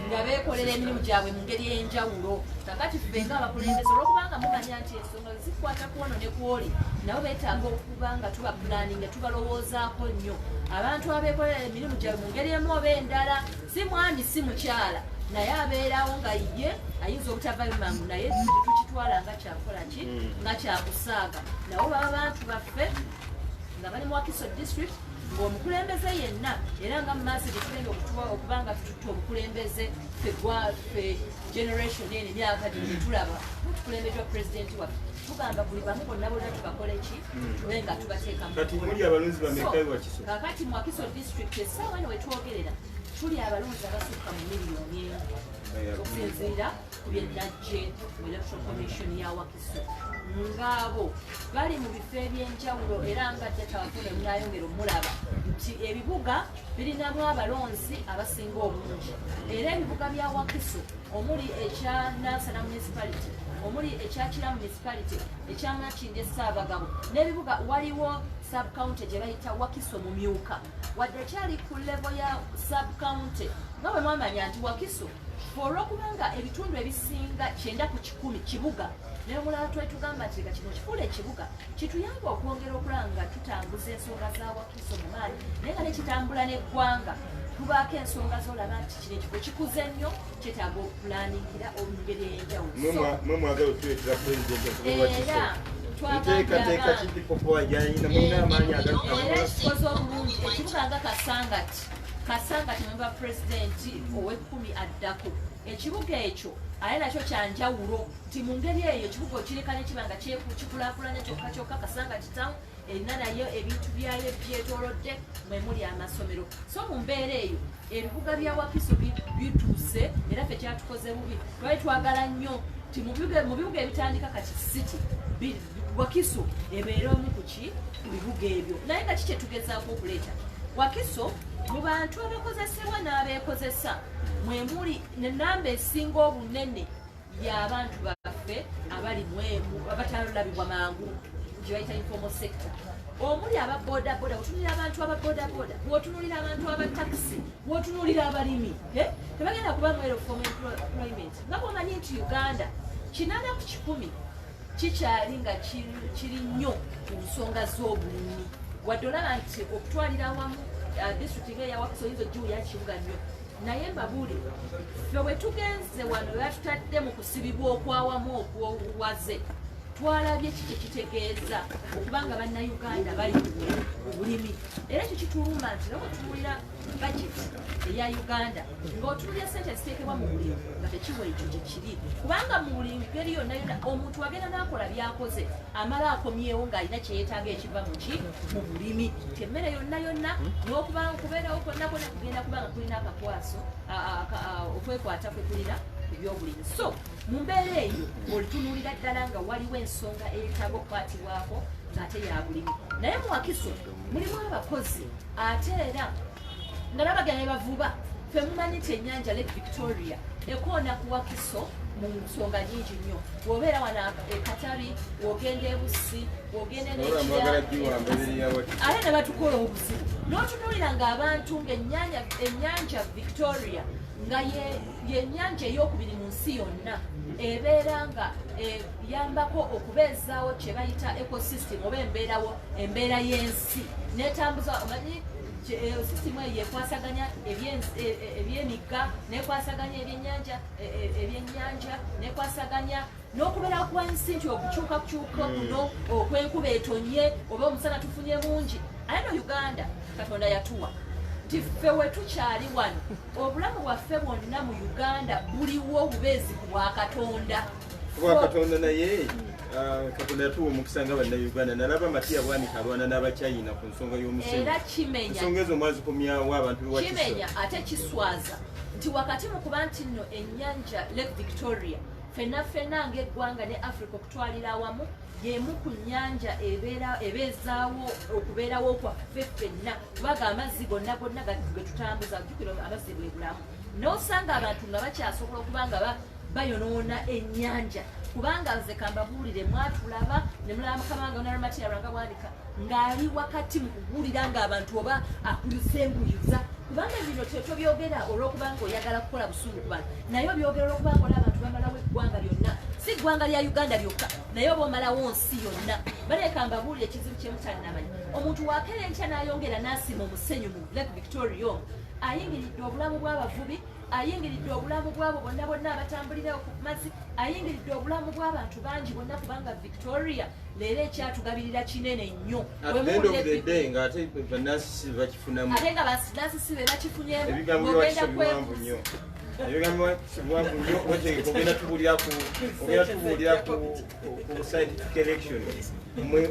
nga beekolera emirimu gyabwe mu ngeri y'enjawulo kakati ffe ng'abakulembeze olwokubanga mumanya nti ensonga zikwata kwono ne kwoli nabo beetaaga okuba nga tubapulaninga tubalowoozaako nnyo abantu abeekolera emirimu gyabwe mu ngeri emu oba endala si mwami si mukyala naye abeerawo nga ye ayinza obutavayo mangu naye tukitwala nga kyakola ki nga kyakusaaga nabo baba bantu baffe nga bali mu Wakiso district ng'omukulembeze yenna era nga mu maaso gyetugenda okuba nga tututte obukulembeze ffe generation eno emyaka gye tulaba otukulembejwa pulezidenti waffe tugamba buli bamu bonna bonna tubakole ki tube nga tubateeka kakati mu Wakiso district essaawa eno wetwogerera tuli abalonzi abasukka mu miliyoni okusinziira ku bye najje mu electoral commission ya Wakiso ng'abo bali mu bifo eby'enjawulo era nga ddetawafuna munayongera omulaba nti ebibuga birinamu abalonzi abasinga obungi era ebibuga bya Wakiso omuli ekya Nansana municipality omuli ekya Kira municipality ekya Makindye Ssaabagabo n'ebibuga waliwo sub county gye bayita Wakiso Mumyuka wadde ekyali ku level ya sub county nga bwe mwamanya nti Wakiso olwokubanga ebitundu ebisinga 9 kibuga naye omulala twetugamba nti leka kino kifuula ekibuga kituyamba okwongera okulanga tutambuza ensonga za Wakiso mu maanyi naye nga nekitambula n'eggwanga tubaako ensonga z'olaba nti kino ekifo kikuze nnyo kyetaaga okupulaningira olungeri ey'enjawulo era nteekateeka kiti popowa gyalina mulina amaanyi era ekikoze obulungi ekibuga nga kasangati memba pulezidenti ow'ekkumi addako ekibuga ekyo aye nakyo kyanjawulo nti mu ngeri eyo ekibuga okireka nekiba nga kikulaakulanya kyokka kyokka kasangati tamu erina nayo ebintu byayo byetolodde mwemuli amasomero so mu mbeera eyo ebibuga bya Wakiso bituuse era ffe kyatukoze bubi twali twagala nnyo nti mu bibuga ebitandika kati city Wakiso ebeera omu ku bibuga ebyo naye nga kiki kyetugezaako okuleeta Wakiso mu bantu abakozesebwa n'abeekozesa mwemuli nenamba esinga obunene y'abantu baffe abali abatalabibwa mangu gye bayita informal sector omuli ababodaboda otunulira abantu ababodaboda bwotunulira abantu abatakisi bwotunulira abalimi tebagenda kuba mwero from employment nga bwomanyi nti Uganda 80% kikyali nga kiri nnyo ku nsonga z'obulimi wadde olaba nti okutwalira awamu disitulikiti ng'eya Wakiso yinza ogiwulira kibuga nnyo naye mbabuule ffe bwe tugenze wano batutadde mu kusibibwa okwawamu okwowaze twalabye kiki kitegeeza okubanga bannayuganda bali mu bulimi era ekyo kituluma nti nabo tuwulira bajeti eya Uganda ng'otunulira ssente ziteekebwa mu bulimi nga tekiwa ekyo kyekiri kubanga mu buli ngeri yonna yonna omuntu agenda n'akola byakoze amala akomyewo ng'alina kyeyeetaaga ekiva mu bulimi emmere yonna yonna n'okubanga kubeerawo kwonna kwonna kugenda kubanga kulina akakwaso okwekwata kwe kulina ebyobulimi so mu mbeera eyo olitunulira ddala nga waliwo ensonga eyetaaga okukwatibwako ng'ate ya bulimi naye mu Wakiso mulimu abakozi ate era nga nabagenda ne bavuba ffe mumanyi nti ennyanja Lake Victoria ekoona ku Wakiso mu nsonga nyingi nnyo bw'obeera wano Katabi wogenda ebusi wogenda ate ne batukola obuzibu n'otunuulira ng'abantu ng'ennyanja Victoria nga yennyanja ey'okubiri mu nsi yonna ebeera nga yambako okubeezaawo kye bayita ecosystem oba embeera y'ensi netambuza omanyi sisitimu eyo yekwasaganya ebyemigga nekwasaganya ebyennyanja nekwasaganya n'okubeera kwa nsi nti okukyukakyuka kuno okwenkuba etonye oba omusana tufunye mungi ate no Uganda Katonda yatuwa nti ffe we tukyali wano obulamu bwaffe bwonna mu Uganda buliwo obubeezi bwa Katonda naye Katonda yatuwa omukisa nga bannayuganda nalaba Matiya Bwanika alwana n'Abachina ku nsonga y'omusenyu era kimenya ensonga ezo mwazikomyawo abantu bewakiso kimenya ate kiswaza nti wakati mu kuba nti nno ennyanja Lake Victoria ffenna ng'eggwanga ne Africa okutwalira awamu y'emu ku nnyanja ebeezaawo okubeerawo kwaffe ffenna kubaga amazzi gonna ge tutambuza jjukira amazzi bwe bulamu n'osanga abantu nga bakyasobola okuba nga bayonoona ennyanja kubanga nze kambabuulire mwatulaba ne mulaba mukama wange Honorable Matiya Bwanika ng'ali wakati mu kubuulira ng'abantu oba akuyusenguyuza kubanga bino tobyogera olw'okuba nga oyagala kukola busungu ku bantu naye obyogera olw'okuba nga abantu bamalawo eggwanga lyonna si ggwanga lya Uganda lyokka naye oba omalawo nsi yonna baleka mbabuulire ekizibu kye mutannamanya omuntu wakeera enkya n'ayongera n'asima omusenyu mu Lake Victoria omu ayingiridde obulamu bw'abavubi ayingiridde obulamu bw'abo bonna abatambulira ku mazzi ayingiridde obulamu bw'abantu bangi bonna kubanga Victoria leero ekyatugabirira kinene nnyo ate nga bannasisi be bakifunyemu ebigambo biwanvu nnyo ogenda tubuulira ku scientific election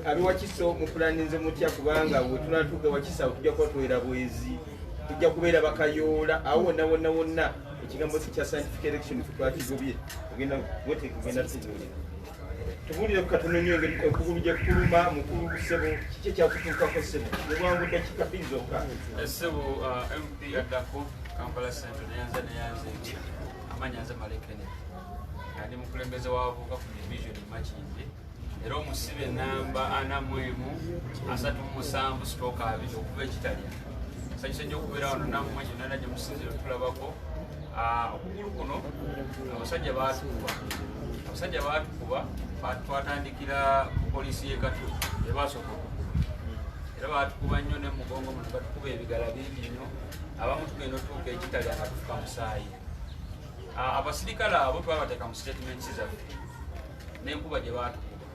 abi Wakiso mupulaninze mutya kubanga wetunatuuka Wakiso tujja kuba tuwera bwezi tujja kubeera bakayoola awo wonna ekigambo kya scientific election twakigobye ogenda tubuulire ku katono nnyo engeri okugulu gye kuluma mukulu ssebo kiki ekyakutuukako ssebo nebwangu dakika bbiri zokka ssebo MP addako Kampala Central neyanze amanyanze Malekene ali mukulembeze w'abavubuka ku division Makindye era omusibe namba 41 stroke 2 okuva ekitalya nsanyusa nnyo okubeera wano nammwe gyonna gye musinzire tulabako okugulu kuno abasajja baatukuba twatandikira poliisi y'e Katuli ebasooka okukuba era baatukuba nnyo ne mugongo muno batukuba ebigala bingi nnyo abamu tugenda otuuka ekitalya nga tufuka musaayi abasirikale abo twabateeka mu statements zaffe n'enkuba gye baatukuba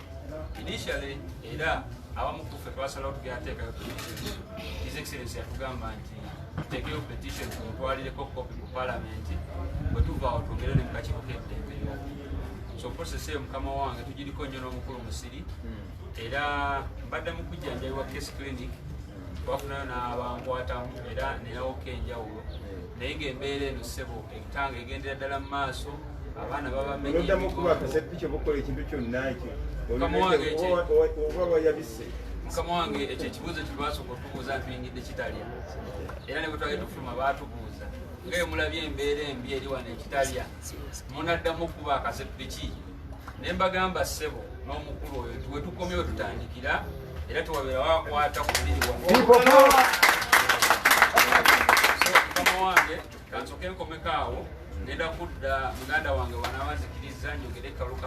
initially era abamu kuffe twasalawo tugeateekayo petition. His Excellency yatugamba nti tuteekeyo petition tumutwalireko kopi ku Parliament bwe tuvaawo twogere ne mu kakiiko k'eddembe. So process eyo mukama wange tugiriko nnyo n'omukulu musiri era mbadde mu kujjanjabi wa case clinic twafunayo n'abankwatamu era neyawoka enjawulo naye ng'embeera eno ssebo ekitanga egendera ddala mu maaso abaana babamenyeoddamu okubakasepiki obukola ekintu kyonna ekyo mukama wange oba wayabise mukama wange ekyo ekibuuzo kyetwasooka otubuuza ntuyingidde kitalya era ne bwe twali tufuluma baatubuuza ngayo mulabye embeera embi eri wano ekitalya munaddamu okuba akasepiki ne mbagamba ssebo n'omukulu oyo nti we tukomyewo tutandikira era tewabeera wakwata ku buliri mukama wange kansooke nkomekaawo nenda kudda muganda wange wanabanzikiriza njogere kaluka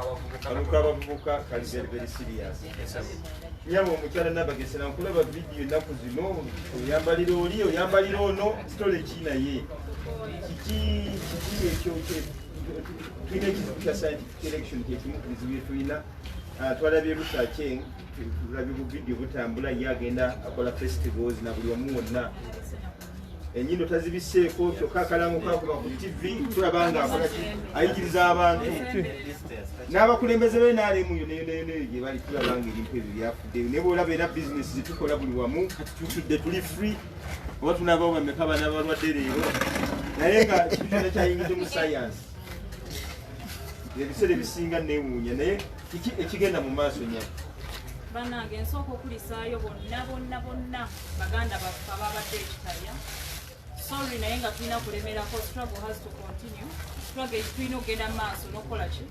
abavubuka kali very serious. Nyama omukyala nabagesera nkulaba vidiyo ennaku zino oyambalira oli oyambalira ono sitole ki naye kiki ekyo tulina ekizibu kya scientific election kyekimu ku bizibu bye tulina. Twalabye Rusakeng tulabye bu vidiyo butambula ye agenda akola festivals na buli omu wonna enyindo tazibiseeko kyokka akalamu kakuba ku TV tulabanga akola ayigiriza abantu n'abakulembeze be n'alemuyo neyo gye bali tulabanga ebintu ebyo byafudde naye bwolaba era bizinesi zitukola buli wamu kati tutudde tuli free oba tunabawo bameka abaana balwadde leero naye nga kitu kyonna kyayingidde mu sayansi ebiseera ebisinga neewuunya naye kiki ekigenda mu maaso nya bannange nsooka okulisaayo bonna baganda baffe ababadde ekitalya. Sorry naye nga tulina kulemerako, struggle has to continue. Struggle tulina okugenda maaso n'okukola ki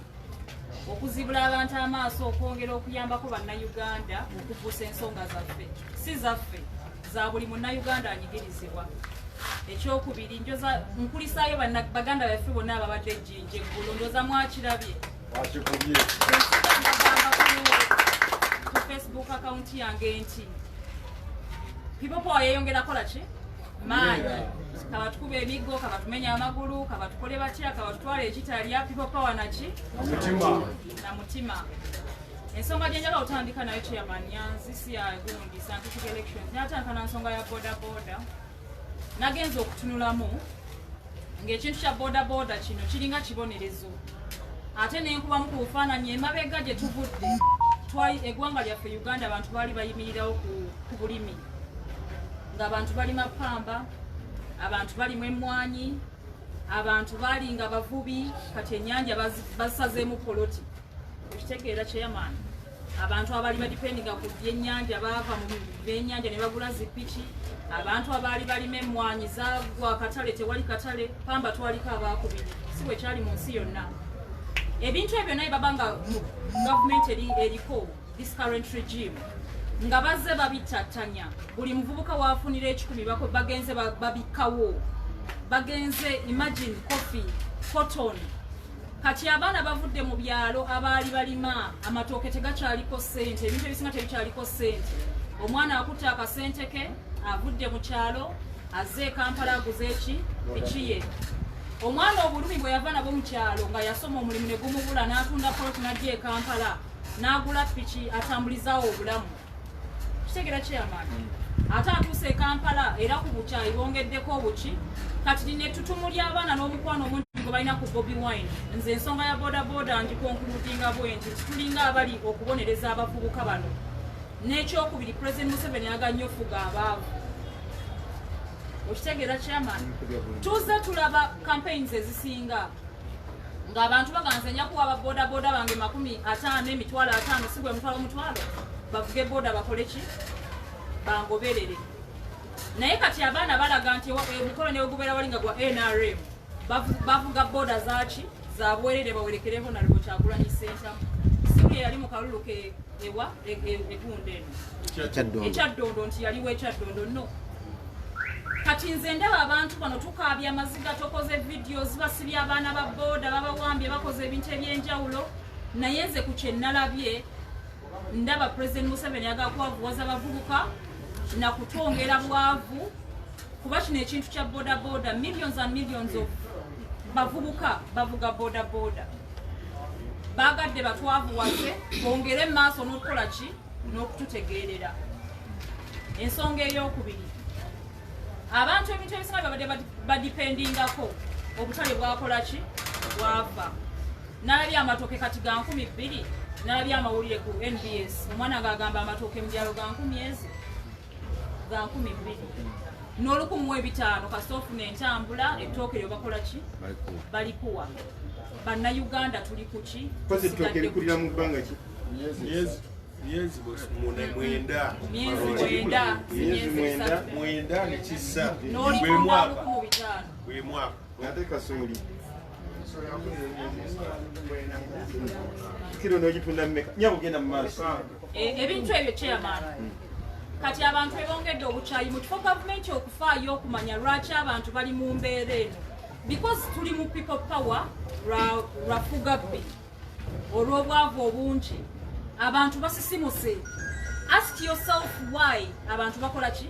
okuzibula abantu amaaso okwongera okuyambako bannayuganda okubuusa ensonga zaffe si zaffe za buli munnayuganda anyigirizibwa. Ekyokubiri njoza nkulisaayo baganda baffe bonna ababadde ejjinja eggulu njoza mwakirabye ku Facebook account yange nti People Power yeyongera kola ki maanyi kabatukube emiggo kabatumenya amagulu kabatukole batya kabatutwala ekitalya People Power naki na mutima. Ensonga gyenjala otandika nayo chairman yanzisi ya gundi scientific elections natandika na nsonga ya boda nagenza okutunulamu ng'ekintu kya boda kino kiringa kibonerezo ate nenkubamu ku bufaananyi emabega gye tuvudde eggwanga lyaffe Uganda abantu baali bayimirirawo ku bulimi ng'abantu balima pamba abantu balimu emmwanyi abantu baali nga bavubi kati ennyanja basazeemu poloti ekitegeera chairman abantu abali badipendinga ku byennyanja baava mu byennyanja ne bagula zipiki abantu abaali balima emmwanyi zagwa katale tewali katale pamba twaliko abaakubiri si bwe kyali mu nsi yonna. Ebintu ebyo naye babanga government eriko this current regime nga bazze babitatanya buli muvubuka waafunira 10 bagenze babikawo bagenze imagine coffee cotton kati abaana bavudde mu byalo abaali balima amatooke tegakyaliko ssente ebintu ebisinga tebikyaliko ssente omwana akutta akasente ke avudde mu kyalo azze Kampala aguze ekiye omwana obulumi bwe yava nabo mu kyalo nga yasoma omulimu ne gumubula n'atunda poloti n'ajja e Kampala n'agula piki atambulizaawo obulamu kitegeera chairman ate atuuse e Kampala era ku bukyayi bongeddeko obuki kati nettutumu ly'abaana n'omukwano omuntu gwe balina ku Bobi Wine nze ensonga ya boda ngikonkuludinga bwenti tulinga abali okubonereza abavubuka bano n'ekyokubiri President Museveni aganye ofuga abaavu okitegeera chairman tuze tulaba campaigns ezisinga ng'abantu baganze nja kuwa boda bange 50 emitwalo 5 si gwe mutwalo bavuge boda bakole ki bangoberere naye kati abaana balaga nti emikolo ne ogubeera wali nga gwa NRM bavuga boda zaki zabwerere bawerekereho na Lubo Kyagulanyi Center sibuye yali mu kalulu ke ewa egunde ekyaddondo nti yaliwo ekyaddondo no kati nze ndaba abantu bano tukaabya amaziga tokoze videos basibya abaana ba boda babawambye bakoze ebintu ebyenjawulo naye nze ku kye nalabye ndaba President Museveni agakwavuwaza abavubuka na kutwongera bwavu kuba kino ekintu kya boda millions and millions of bavubuka bavuga boda bagadde batwavuwase bongere maaso n'okukola ki n'okututegeerera. Ensonga ey'okubiri, abantu ebintu ebisinga babadde badipendingako obutale bwakola ki bwava. Nalabye amatooke kati ga 2,000, nalabye amawulire ku NBS omwana ng'agamba amatooke mu byalo ga 10,000 ga 2,000 n'olukumuw'ebitaano kasita ofuna entambula ettooke lyo bakola ki balikuwa. Bannayuganda tuli ku ki ettooke likulira mu bbanga ki myezi 9 nekisa bwe mwaka ate kasooli kiro n'ogitunda mmeka nyabo genda mu maaso ebintu ebyo chairman. Kati abantu ebongedde obukyayi mu kifo gavumenti okufaayo okumanya lwaki abantu bali mu mbeera eno, because tuli mu people power lwafugabbi olw'obwavu obungi abantu basisimuse. Ask yourself why abantu bakola ki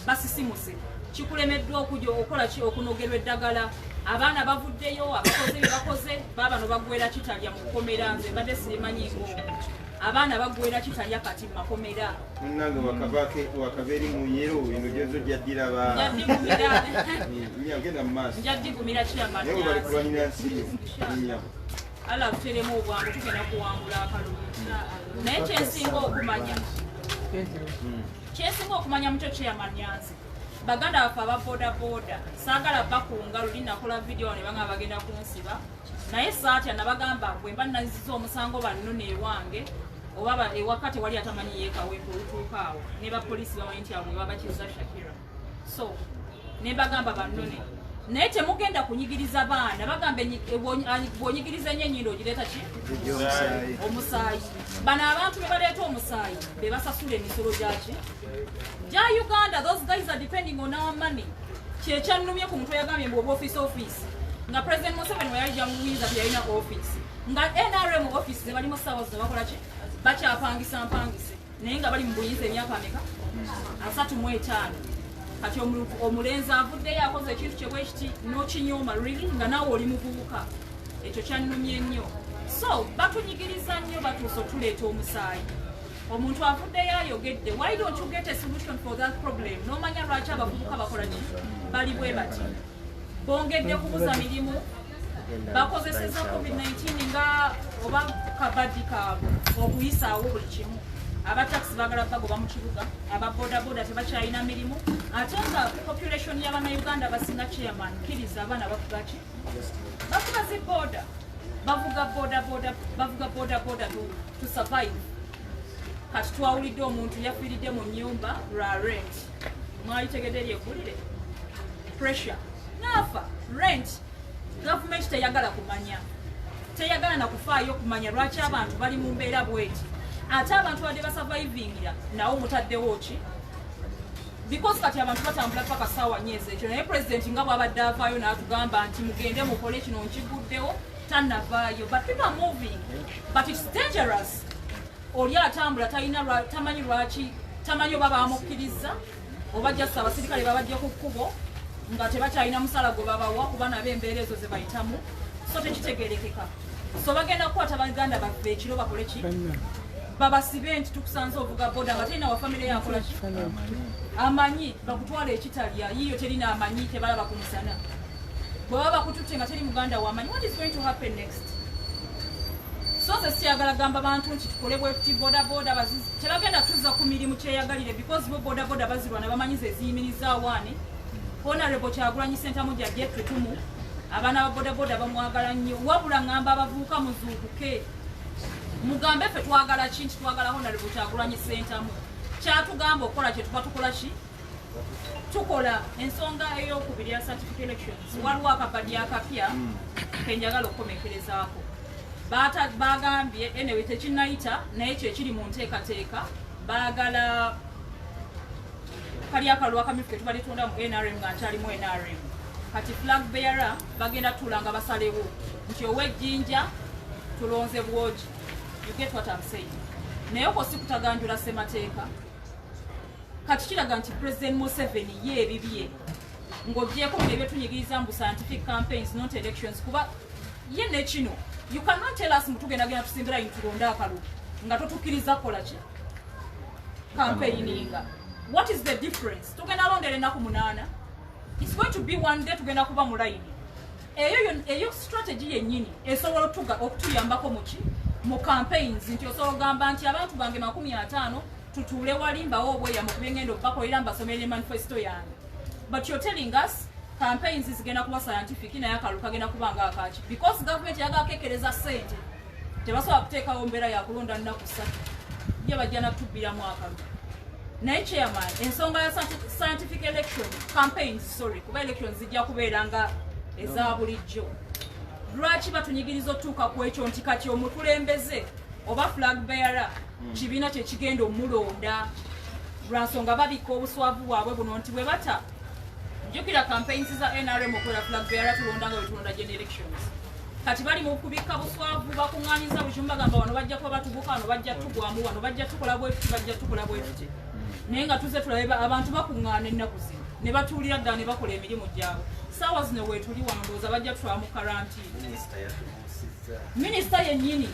basisimuse. Kikulemeddwa okujja okola ki okunogerwa eddagala. Abaana bavuddeyo abakoze bye bakoze baabano bagwera kitalya mu kukomera. Nze mbadde sirimanyingo abaana bagwera kitalya kati mu makomera. Munnange wakabeeri mu nyero bino gyezo gyaddira genda mu maaso njaddigumira naye bwe bali kulwanyira nsi yo ala tuteremu obwangu tugenda kuwangula akalulu. Naye kyensinga okumanya mukyo chairman Nyanzi, baganda baffe aba bodaboda saagala bakunga luli nakola video ne banga bagenda kunsiba, naye saatya nabagamba bwe mba naziza omusango bannone ewange oba ewakati wali atamanyi yeekawempe olutuukaawo ne bapoliisi bamanyi nti abwe babakiza Shakira. So ne bagamba bannone naye temugenda kunyigiriza baana bagambe bwonyigiriza ennyo ennyindo ogireeta ki omusaayi. Bano abantu be baleeta omusaayi be basasula emisolo gyaki gya Uganda. Those guys are depending on our money. Kyekyannumye ku muntu yagambye mbu oba office nga President Museveni we yali jamuwiiza byalina office nga NRM office ze balimu ssaawa zino bakola ki bakyapangisa mpangise naye nga bali mu buyinza emyaka ameka 35. Kati omulenzi avuddeyo akoze ekintu kyebwekiti n'okinyooma really nga naawe oli muvubuka. Ekyo kyannumye nnyo. So batunyigiriza nnyo batuusa tuleeta omusaayi. Omuntu avuddeyo ayogedde, why don't you get a solution for that problem? N'omanya lwaki abavubuka bakola ki bali bwe bati. Bongedde kubuza mirimu bakozeseza COVID-19 nga oba kabaddi kaabwe okuyisaawo buli kimu. Abataxi bagala bagoba mu kibuga, ababodaboda tebakyalina mirimu, ate nga population y'Abannayuganda basinga chairman kkiriza abaana bavuga ki bavuga ziboda bavuga bodaboda to survive. Kati twawulidde omuntu yafiiridde mu nnyumba lwa rent. Mwali tegedde lyeggulire pressure nafa rent. Gavumenti teyagala kumanya, teyagala nakufaayo kumanya lwaki abantu bali mu mbeera bweti. Ate abantu badde basurvivingira nawo mutaddewo ki because kati abantu batambula paka ssaawa nnyezi ekyo. Naye president nga bw'abadde avaayo n'atugamba nti mugende mukole kino nkiguddewo tannavaayo. But people are moving, but it's dangerous. Oli atambula tamanyi lwaki, tamanyi oba bamukkiriza oba jjasa abasirikale babajja ku kkubo nga tebakyalina musala gwe babawa kuba nabo embeera ezo ze bayitamu, so tekitegerekeka. So bagenda kukwata baganda baffe ekiro bakole ki babasibe nti tukusanze ovuga boda nga terina wa famire yakola ki amanyi bakutwala ekitalya yiyo terina amanyi tebalaba ku musana bwe baba bakututte nga teri muganda wamanyi what is going to happen next. So ze siyagala gamba bantu nti tukole bwetuti bodaboda tebagenda tuzza ku mirimu kyeyagalire because bo bodaboda bazirwana bamanyiza eziyimiriza awaani. Honorable Kyagulanyi Ssentamu gyajje tutumu abaana ba bodaboda bamwagala nnyo wabula ngamba abavubuka muzuukuke mugambe ffe twagala ki nti twagala Honorable Kyagulanyi Ssentamu kyatugamba okukola kye tuba tukola ki tukola. Ensonga ey'okubiri ya certificate elections waliwo akapadi akapya kenjagala okukomekerezaako bagambye anyway tekinnayita naye kyekiri mu nteekateeka baagala kali akalulu akamyufu ke tuba litunda mu NRM nga nkyalimu NRM. Kati flag bearer bagenda tulanga basalewo nti ow'ejjinja tulonze bwogi. You get what I'm saying? Naye oko si kutaganjula ssemateeka. Kati kiraga nti President Museveni ye ebibye ng'oggyeko ebyo tunyigiriza mu scientific campaigns not elections kuba ye ne kino You cannot tell us mtugenda gena tusimbira intulonda akalu nga totukiriza kola ki campaigning. What is the difference? Tugenda londele naku munana. It's going to be one day tugenda kuba mu line. Eyo strategy yennyini esobola okutuyambako muki mu campaigns nti osobola gamba nti abantu bange 50 tutuule wali mbawo obweya mu kubengendo bakolera mbasomere manifesto yange. But you're telling us campaigns zigenda kuba scientific naye akalu kagenda kubanga akaki because government yagakekereza sente tebasobola kuteekawo mbeera yakulonda nnaku 3 ye bajja natubiramu akalu. Naye chairman ensonga ya scientific election campaigns kuba elections zijja kubeera nga eza bulijjo. Lwaki batunyigiriza otuuka ku ekyo nti kati omukulembeze oba flag bearer kibiina kye kigenda omulonda lwansonga babika obuswavu bwabwe buno nti bwe bata jjukira campaigns za NRM okola flag bearer tulonda nga wetulonda gen elections. Kati bali mu kubika buswavu bakuŋŋaanyiza buli kimu bagamba wano bajja kuba batubuka wano bajja tugwamu wano bajja tukola bwetuti bajja tukola bwetuti naye nga tuze tulabe abantu bakuŋŋaana ennaku zino ne batuulira ddala ne bakola emirimu gyabwe. Saawa zino weetuli wano ndowooza bajja tutwala mu karantiini. Minisita yennyini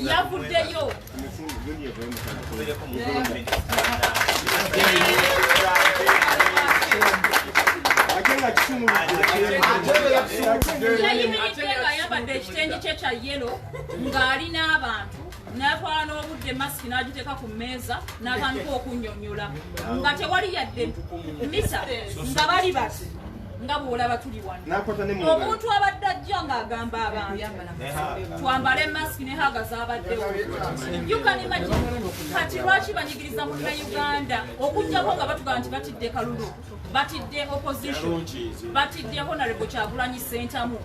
yavuddeyo yayimiridde ng'ayambadde ekitengi kye kya yelo ng'ali n'abantu n'atwala n'obudde masiki n'agiteeka ku mmeeza n'atandika okunnyonnyola nga tewali yadde misa nga bali bati nga bw'olaba tuli wano. Omuntu abadde ajja ng'agamba abantu twambale masiki ne haga z'abaddewo. You can imagine kati lwaki banyigiriza mu Uganda okujjako nga batugamba nti batidde Kalulu batidde opposition batidde Honorable Kyagulanyi Ssentamu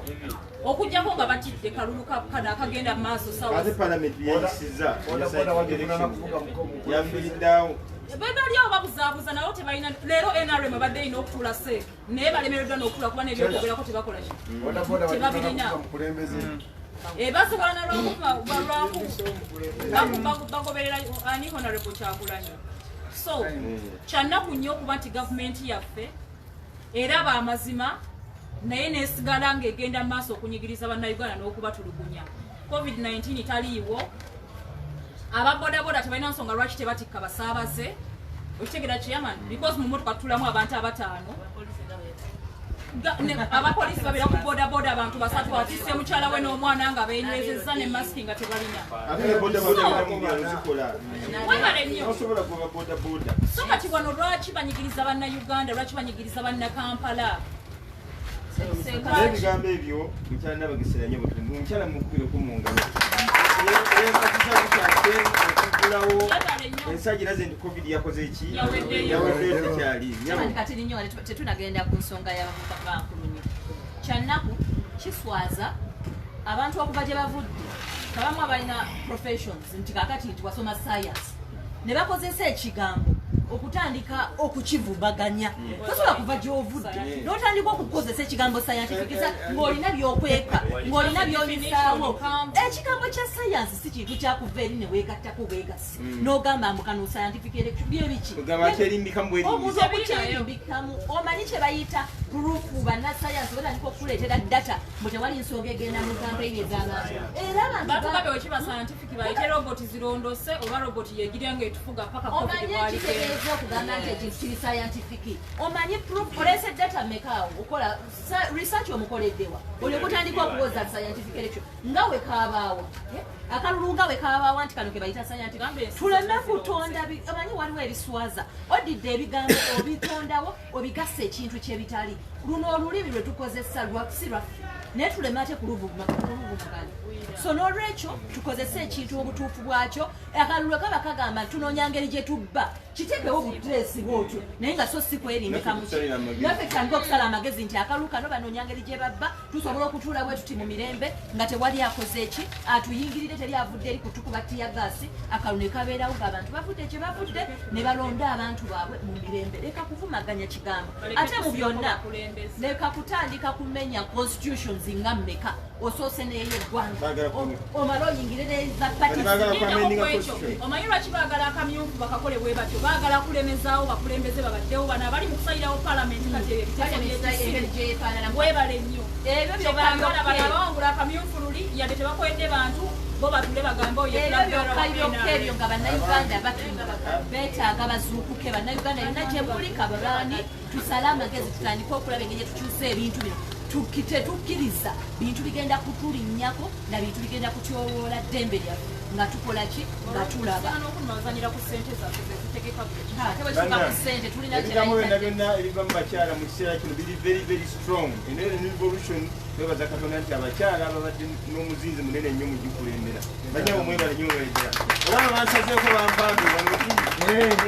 okujjako nga batidde Kalulu kana akagenda mu maaso sawa. Ate parliament yayisiza yafiiriddewo bebali awo babuzaabuza nawo tebalina leero NRM badde ino okutuula se naye balemereddwa n'okutula kuba n'ebyokwogerako tebakola ki tebabirina basobola nalwaku bagoberera ani Honorable Kyagulanyi. So kyannaku nnyo okuba nti gavumenti yaffe eraba amazima naye nesigala ng'egenda mu maaso okunyigiriza bannayuganda n'okubatulugunya. COVID-19 taliiwo ababodaboda tebalina nsonga lwaki tebatikka basaabaze okitegera chairman because mu motoka tutulamu abantu 5 abapolisi babira ku bodaboda abantu 3 atise mukyala we n'omwana nga beenywezezza ne masiki nga tebalina so kati wano lwaki banyigiriza bannayuganda lwaki banyigiriza bannakampala ebigambo ebyo mukyala nabagesera nnyo mukyala mukubire kumungalo ensajira ze ndi covid yakoze eki yawedde tekyali kati nnyo tetunagenda ku nsonga y'abamukabankulunyi kyannaku kiswaza abantu okuva gye bavudde kabamu abalina professions nti kakati nti wasoma science ne bakozesa ekigambo okutandika okukivubaganya tosobola kuva gy'ovudde n'otandika okukozesa ekigambo scientific ng'olina by'okweka ng'olina by'obisaawo ekigambo kya science si kintu kyakuva eri ne weegattako bwegasi n'ogamba mbukano scientific election byebiki omuntu okukyerimbikamu omanyi kye bayita purufu bannasayansi batandika okukuleetera data mbu tewali nsonga egenda mu kampeyini ez'abantu era batugabe wekiba scientific bayite roboti zirondose oba roboti yegirya ng'etufuga paka covid okugamba nti ekintu kiri scientific omanyi proof olese data mekaawo okola research omukoleddewa oli okutandika okuwoza scientific election nga we kaabaawo akalulu nga we kaabaawo nti kano ke bayita scientific tuleme kutonda omanyi waliwo ebiswaza odidde ebigambo obitondawo obigasa ekintu kyebitali luno olulimi lwe tukozesa si lwaffe naye tuleme ate kuluvumukana so n'olwekyo tukozese ekintu obutuufu bwakyo akalulu kaba kagamba tunoonya ngeri gye tubba kiteekewo buteesi bwotyo naye nga so si kwerimbikamuki naffe tutandika okusala amagezi nti akalulu kano banoonya ngeri gye babba tusobola okutuula bwe tuti mu mirembe nga tewali akoze eki atuyingirire teri avudde eri kutukuba tiyagaasi akalulu ne kabeerawo ng'abantu bavudde kye bavudde ne balonda abantu baabwe mu mirembe leka kuvumaganya kigambo ate mu byonna leka kutandika kumenya constitutions nga mmeka osoose n'eyeggwanga omala oyingire neza pati omanyi lwaki baagala akamyufu bakakole bwe batyo baagala kulemezaawo bakulembeze babaddewo bano abali mu kusalirawo palamenti katiwebale nnyo kyebagala bano abawangula akamyufu luli yadde tebakwedde bantu bo batule bagambe ebyo nga bannayuganda beetaaga bazuukuke bannayuganda yonna gyebulika babaani tusale amagezi tutandike okulaba engeri tukyusa ebintu bino tetukkiriza bintu bigenda kutulinnyako na bintu bigenda kutyowoola ddembe lyaffe nga tukola ki nga tulaba ebigambo byonna byonna ebiva mu bakyala mu kiseera kino biri very strong revolution twebaza katonda nti abakyala babadde n'omuzinzi munene nnyo mu gikulembera banyabo mwebale nnyo mwegera olaba bansazeeko bampambe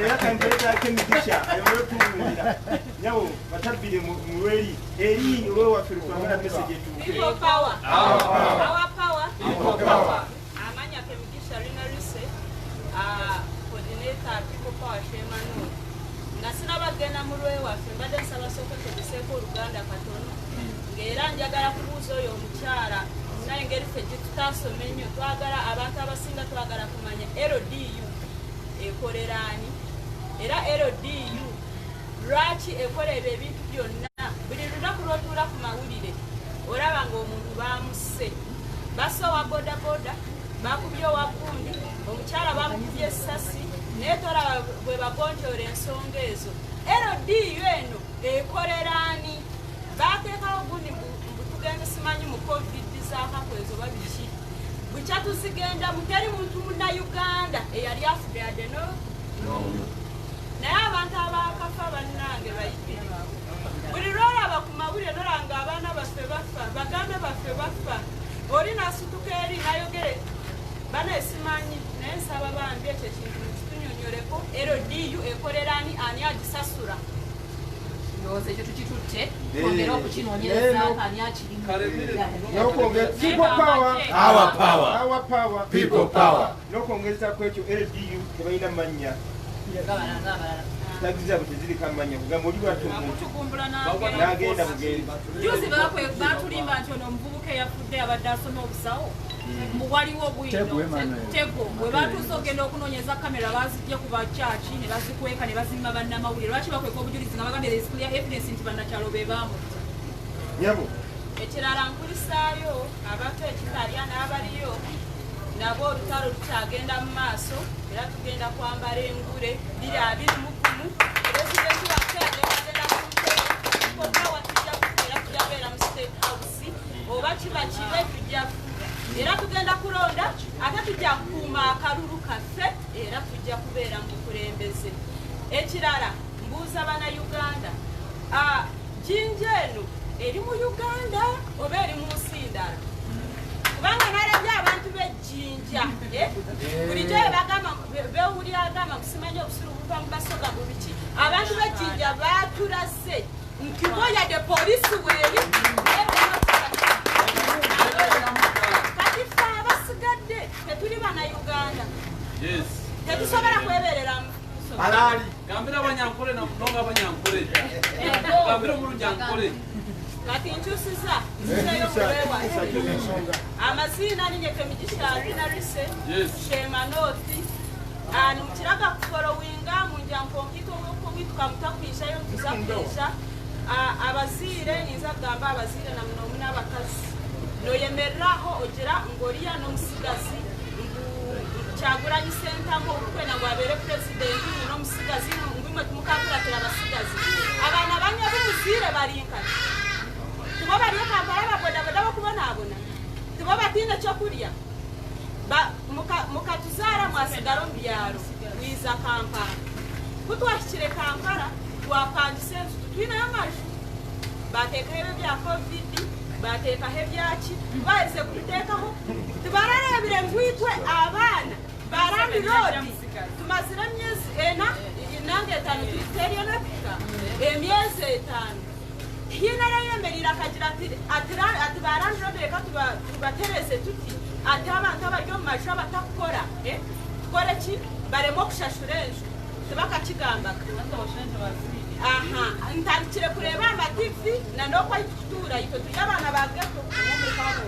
era kanterezaako emigisha ayobole otuwulira nyabo batabbire mu lweri eri olwewaffe lutwagala message etuuke amanya kemigisha Rina Rise coordinator people power Shemanu nga sinabagenda mu lwewaffe mbadde nsaba sooka tegeseeko oluganda katono ng'era njagala kubuuza oyo omukyala naye engeri ffe gye tutasoma ennyo twagala abantu abasinga twagala kumanya LDU ekoleraani era LDU lwaki ekola ebyo ebintu byonna buli lunaku lw'otuula ku mawulire olaba ng'omuntu baamusse basse owa bodaboda bakubye owa gundi omukyala bamukubye essasi naye tolaba bwe bagonjoola ensonga ezo LDU eno ekoleraani bateekawo gundi mbutugende simanyi mu covid zaakakwezo babiki bukya tuzigenda muteri muntu munnayuganda eyali afudde yadde naye abantu abakafa bannange bayitirivu buli lwolaba ku mawulire nolanga abaana baffe bafa baganda baffe bafa oli nasituka eri nayogere bana esimanyi naye nsaba bambi ekyo ekintu mukitunyonyoleko LDU ekoleraani ani agisasula ndowooza ekyo tukitutte twongere okukinoonyereza ani akirimu n'okwongeza ku ekyo LDU tebalina mannya tagiza bwe tezirika amanya kugamba oli bwati omuntu n'agenda bugenzi juzi batulimba nti ono omuvubuka eyafudde abadde asoma obusawo waliwo bwinotego bwe batuuse okgenda okunoonyeza kamera bazijja ku bakyaki ne bazikweka ne bazimba bannamawulire lwaki bakweka obujulizi nga bagambye clear evidence nti bannakyalo be bamutta nyabo ekirala nkulisaayo abantu ekitalya n'abaliyo nabo olutalo lukyagenda mu maaso era tugenda kwambala engule 21 presidenti waffe agenda ku ntebe tujja kubeera tujja beera mu state house oba kiba kibe tujja era tugenda kulonda ate tujja kukuuma akalulu kaffe era tujja kubeera mu bukulembeze ekirala mbuuza bannayuganda jinja eno eri mu Uganda oba eri mu nsi ndala kubanga nalabye abantu b'ejjinja bulijjo bewulira agamba kusimanyi obusulu buva mu basoga mu biki abantu b'ejjinja baatulase nti boyadde poliisi weeri kati ffe abasigadde tetuli bannayuganda tetusobola kwebereramu gambira abanyankole nonga abanyankole gambira omulungi ankole kati nkyusiza nsizeyo mulewa amazina ninye kemigisha Rina Rise Shemanoti mukiraga kufolowinga munjankonkito okubituka mutakwishayo ntuzakuisha abaziire ninza kugamba abaziire namunomu n'abakazi noyemereraho ogira ngoriya n'omusigazi Kyagulanyi Ssentamu okukwena ngwabere presidenti n'omusigazi ngwimwe tumukakulatira abasigazi abaana banya b'omuziire balinkana tibo baliyo Kampala babodaboda bakubonaabona tibo batiine ekyokulya mukatuzaala mwasigala mu byalo wiza Kampala kutwakikire Kampala twapangisa ensu tutwinayo amaju bateekaho ebyo bya covid bateekaho ebyaki baeze kututeekaho tibararebire ngwitwe abaana barani roodi tumazire emyezi nange 5 tuteriyo nafika emyezi 5 hinereyemerera akagira ati barani roodi reka tubatereze tuti ati abantu abaryo mu maju abatakukora tukore ki bareme okushashura enju tibakakigambaga aha ntarikire kureba amativi na ndokwa itutura ito tujya abana bagato muri kabo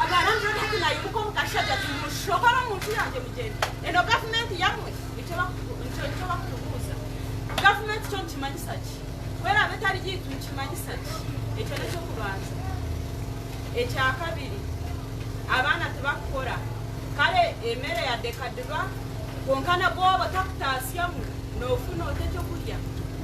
abana nje hakina yuko mukashaje ati mushokora muntu yanje mugende eno government yamwe icyo bakubuza government cyo kimanyisa ki kwera betari gitu kimanyisa ki icyo cyo kubanza ecya kabiri abana tubakora kale emere ya dekadwa konkana bo batakutasiyamu nofuna otecho kurya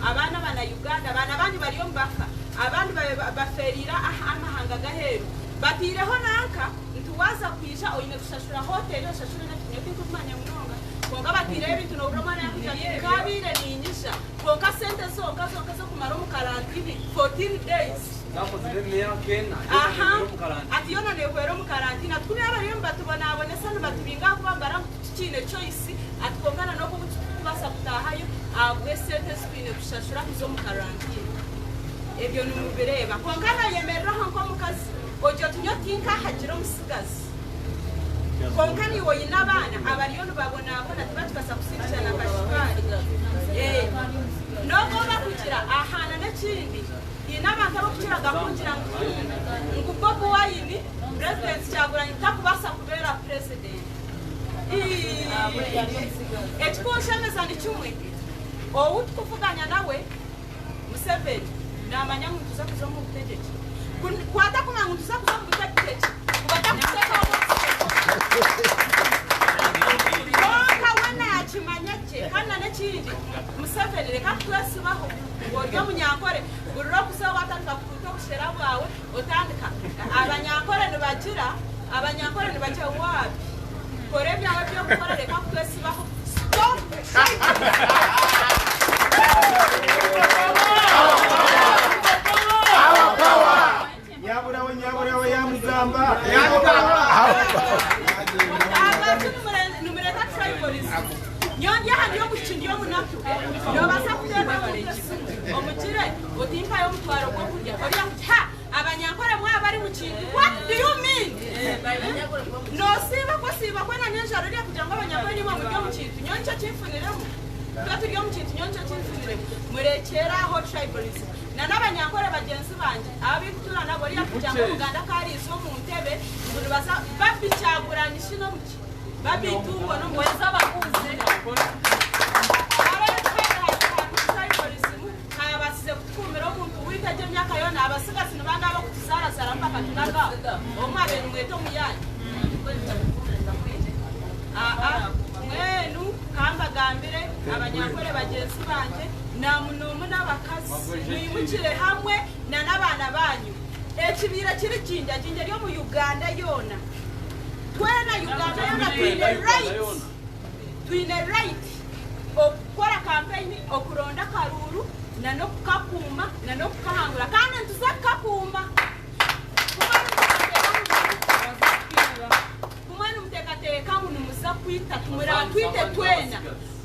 abana bana Uganda abana bandi bariyo mbaka abandi baferira amahanga gaheru batireho nanka ntuwaza kwisha oyine gushashura hotel yoshashura na kinyo kumanya munonga konga batire ibintu no romana yakujya kabire ninyisha konga sente zonka zo kumara mu karantini 14 days atiyona nekwero mu karantina turi abariyo batubona abone sano batubinga kubambara kine choice atkongana no kubasa kutahayo abwe sente spine kushashura zo mu karantini ebyo numubireba konkana yemerera hanko mukazi ojo tunyotinka hajiro musigazi konkani woyina abana abariyo babona abona tibatubasa kusikirana kashikari noko bakukira ahana n'ekindi n'abantu abo kukiraga kungira ngo Bobi Wine president cyaguranye takubasa kubera president ekikushemeza ni kimwe owu tukuvuganya nawe Museveni namanya ngo tuza kuza mu butegetsi kwata kuma ngo tuza kuza mu butegetsi ubatakuseka kawana yakimanyake kana n'ekindi Museveni reka twesibaho boryo munyankore bururo kusa watandika kuto kushera bwawe utandika abanyankore nibagira wapi kore byawe byo gukora reka twesibaho stop nyaburawe ya mugamba numero 3 tribalism nyondi handi yo kuchindi yo munatu no basa kuteba omukire otimpa yo mutwaro ko kurya ori ha abanyankore mwa bari mu kintu what do you mean no siba ko na njaro ri kugira ngo abanyankore nimwe mu byo mu kintu nyoncho cyimfuniremo twaturi yo mu kintu nyoncho cyimfunire murekera ho tribalism na n'abanyankore bagenzi banje abitura nabo ri kugira ngo Uganda kari izo mu ntebe ngo basa babicyagurana ishino mu babitungo no mweza bakuze abasize kutumira omuntu witaje myaka yona abasigasi nabanga abo kutuzara zara mpaka tunaga omwabe mweto muyanye mwenu kamba gambire abanyankore bagenzi banje namunumu n'abakazi mwimukire hamwe na n'abana banyu ekibira kiri kinja ryo mu Uganda yona twena Uganda yona twine right okukora campaign okuronda karuru na no kukakuma na no kukahangura kandi ntuzakakuma kumwana umutekateka muntu muza kwita twite twena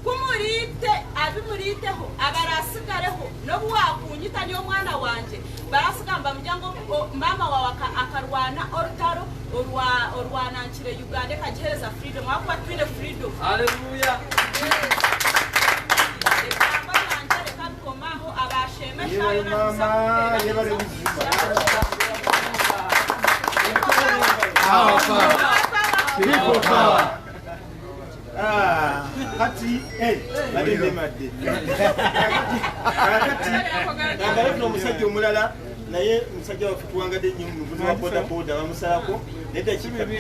kumurite abimuriteho abarasigareho no bwakunyita niyo mwana wanje barasigamba mujyango mama wawe akarwana orutaro orwanankire Uganda kagihereza freedom akwa twine freedom haleluya People power. Hati madde ngalo no musajja omulala naye musajja wa kutuwangadde nnyo mu buzima boda bamusalako neta kibi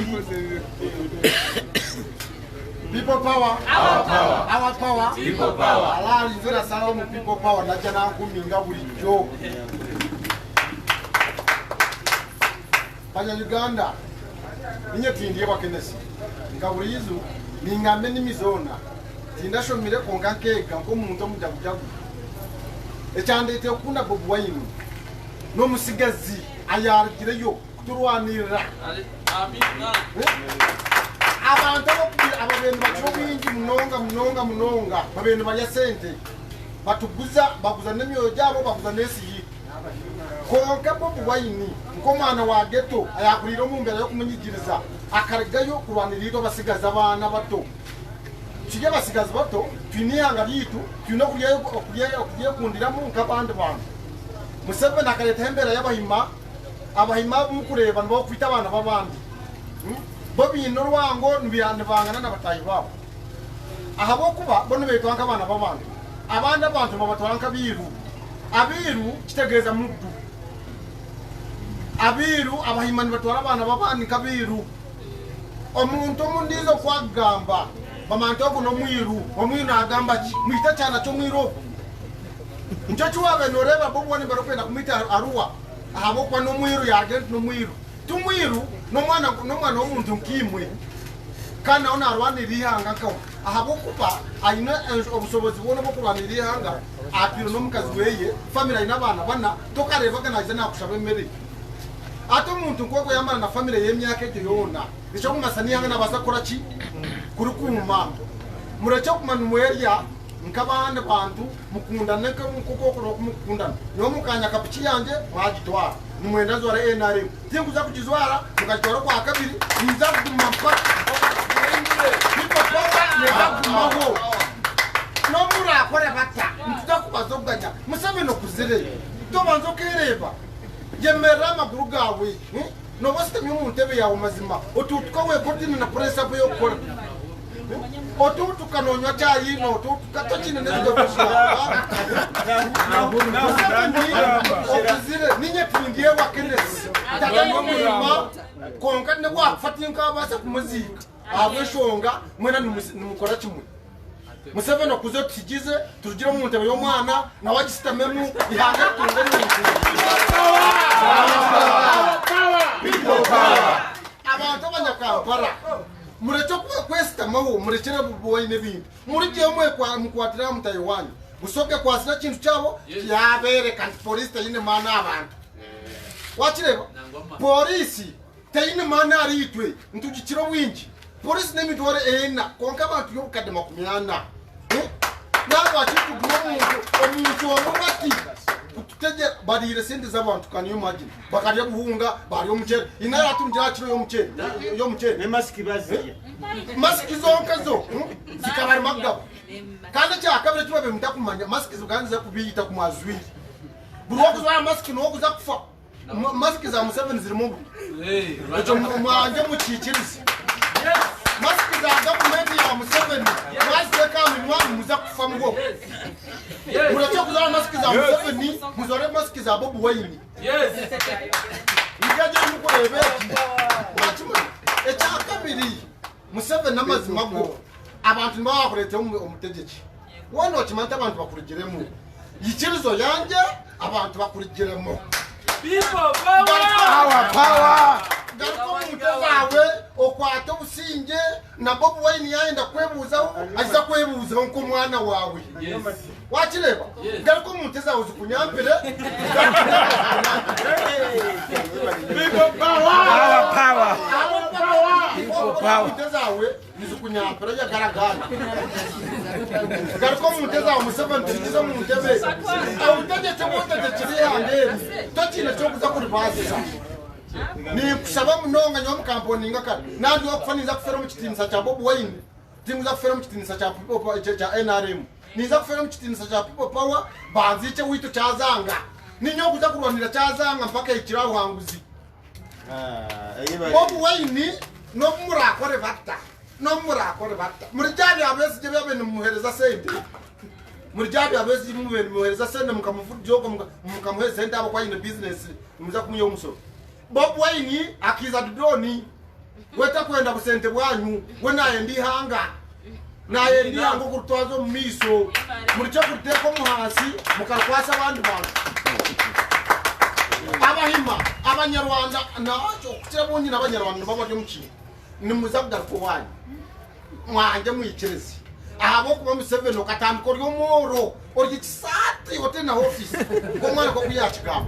People power, our power, people power. Allah nzira salamu mu people power najja nankuminga bulijjo. Banya Uganda ninye tindiye bakenesi ngabulizu ningambe nimizona tindashomire konka nkeka nko muntu omujagujagu ekyandete okunda Bobi Wine n'omusigazi ayargireyo kuturwanirira abantu ababendu bakiro bingi munonga babendu balya sente baguza n'emyoyo gyabo baguza n'esiyi konka Bobi Wine nkomwana wa geto ayakulira omumbera y'okumunyigiriza akaregayo kurwanirira basigaza abaana bato tujye basigaza bato twinihanga ryitu twino kuyekundiramo nk'abandi bantu Museveni akaleta hembera y'abahima abahima mukureba nbo kwita abana b'abandi bo bino rwango nibangana n'abatayi babo aha bo kuba bo nibetwa nk'abana b'abandi abandi abantu babatwara nk'abiru abiru kitegereza muddu abiru abahimani batwara abana b'abandi nk'abiru omuntu omundizo kwagamba bamantu okuno mwiru omwiru nagamba ki mwita cyana cyo mwiru njo chiwabe noreba bobone barokwenda kumita aruwa ahabo kwa no mwiru yagent no mwiru tumwiru no mwana omuntu nkimwe kana ona arwani rihanga nkawo ahabo kuba ayina obusobozi bono bokurwani rihanga apiro no mukazi weye family ina bana bana tokareva kana izana kushaba emeri ato muntu nkoko yamana na family yemyaka ejo yona bicho kumasani yanga nabaza kora ki kuri kuma muracho kumana mweria nkabane bantu mukundana nkoko no kumukundana no mukanya kapichi yanje mwagitwara nimwenda zora NRM tinguza kujizwara mukatwara kwa kabiri niza kumampa no mura akore bata mtuzakubazoganya Museveni no kuzire to banzo kereba yemera amaguru gawe no bosite myumuntebe yawe mazima otutuka we kodini na pressa byo gukora otutu kanonywa cyayi no otutu kine nezo okuzire ninye twingiye wakenesi taganwa murima konka ne wafatinka basa kumuzika abeshonga mwena nimukora kimwe Museveni okuze tukigize turugira mu ntebe y'omwana na wagistamemu ihanga tunga abantu abanyakampara murecho kwesitamaho murekere buboyi n'ibindi murigiye mwe mukwatira mu Taiwan gusoke kwasira kintu cyabo yabereka polisi tayine mana abantu wakireba polisi tayine mana ari itwe ntugikiro wingi polisi n'emitware ena konka abantu yokadema kumyana naba kikugumo omuntu omubati tutege barire sente z'abantu kan imagine bakarya buhunga bari omucere inara tunjira kiro yomucere ne maski baziye maski zonkazo zikabari magabo kandi cyakabire kibabe mutakumanya maski zuganze kubiyita kumazwiri buri wakuzwa maski no kuza kufa maski za Museveni zirimo ejo mwanje mukikirize maski za government ya Museveni wazeka minwa muza kufa ngo muracho kuzana maski za Museveni muzore maski za Bobi Wine ngiyaje mukorebe wachima ecyakabiri Museveni namazima ngo abantu bakurete umutegeki wono kimanta abantu bakurigiremo yikirizo yanjye abantu bakurigiremo power Garko mutazawe okwato businge na Bobi Wine yaenda kwebuzaho aza kwebuzaho nko mwana wawe wakireba garko mutazawe zukunyampere power mutazawe nizukunyampere ya garagana garko mutazawe Museveni tugize mu ntebe awutegetse kiri hangeri tokine cyo kuza kuri base ni kusaba munonga nyo mkamponi ngaka nandi wakufaniza kufera mu kitinisa cha Bobi Wine tinguza kufera mu kitinisa cha People Power cha NRM niza kufera mu kitinisa cha People Power banzice witu chazanga ninyo kuza kurwanira chazanga mpaka ikiraho hanguzi Bobi Wine no murakore bata murijabi abesi je byabe muhereza sente murijabi abesi muhereza sente mukamuvujogo mukamuhereza sente abo kwa ine business muza kumuyo umusoro Bobi Wine akiza dudoni weta kwenda busente bwanyu we naye ndi hanga kurutwazo mumiso muricho kuruteko muhasi mukarkwasa abandi bantu abahima abanyarwanda nacho kutira bunyi n'abanyarwanda babajye muki nimuzabdar ko wanyu mwanje muyikirezi ahabo kuba Museveni okatambiko ry'omoro orikisati hote na office ko mwana ko kuyachika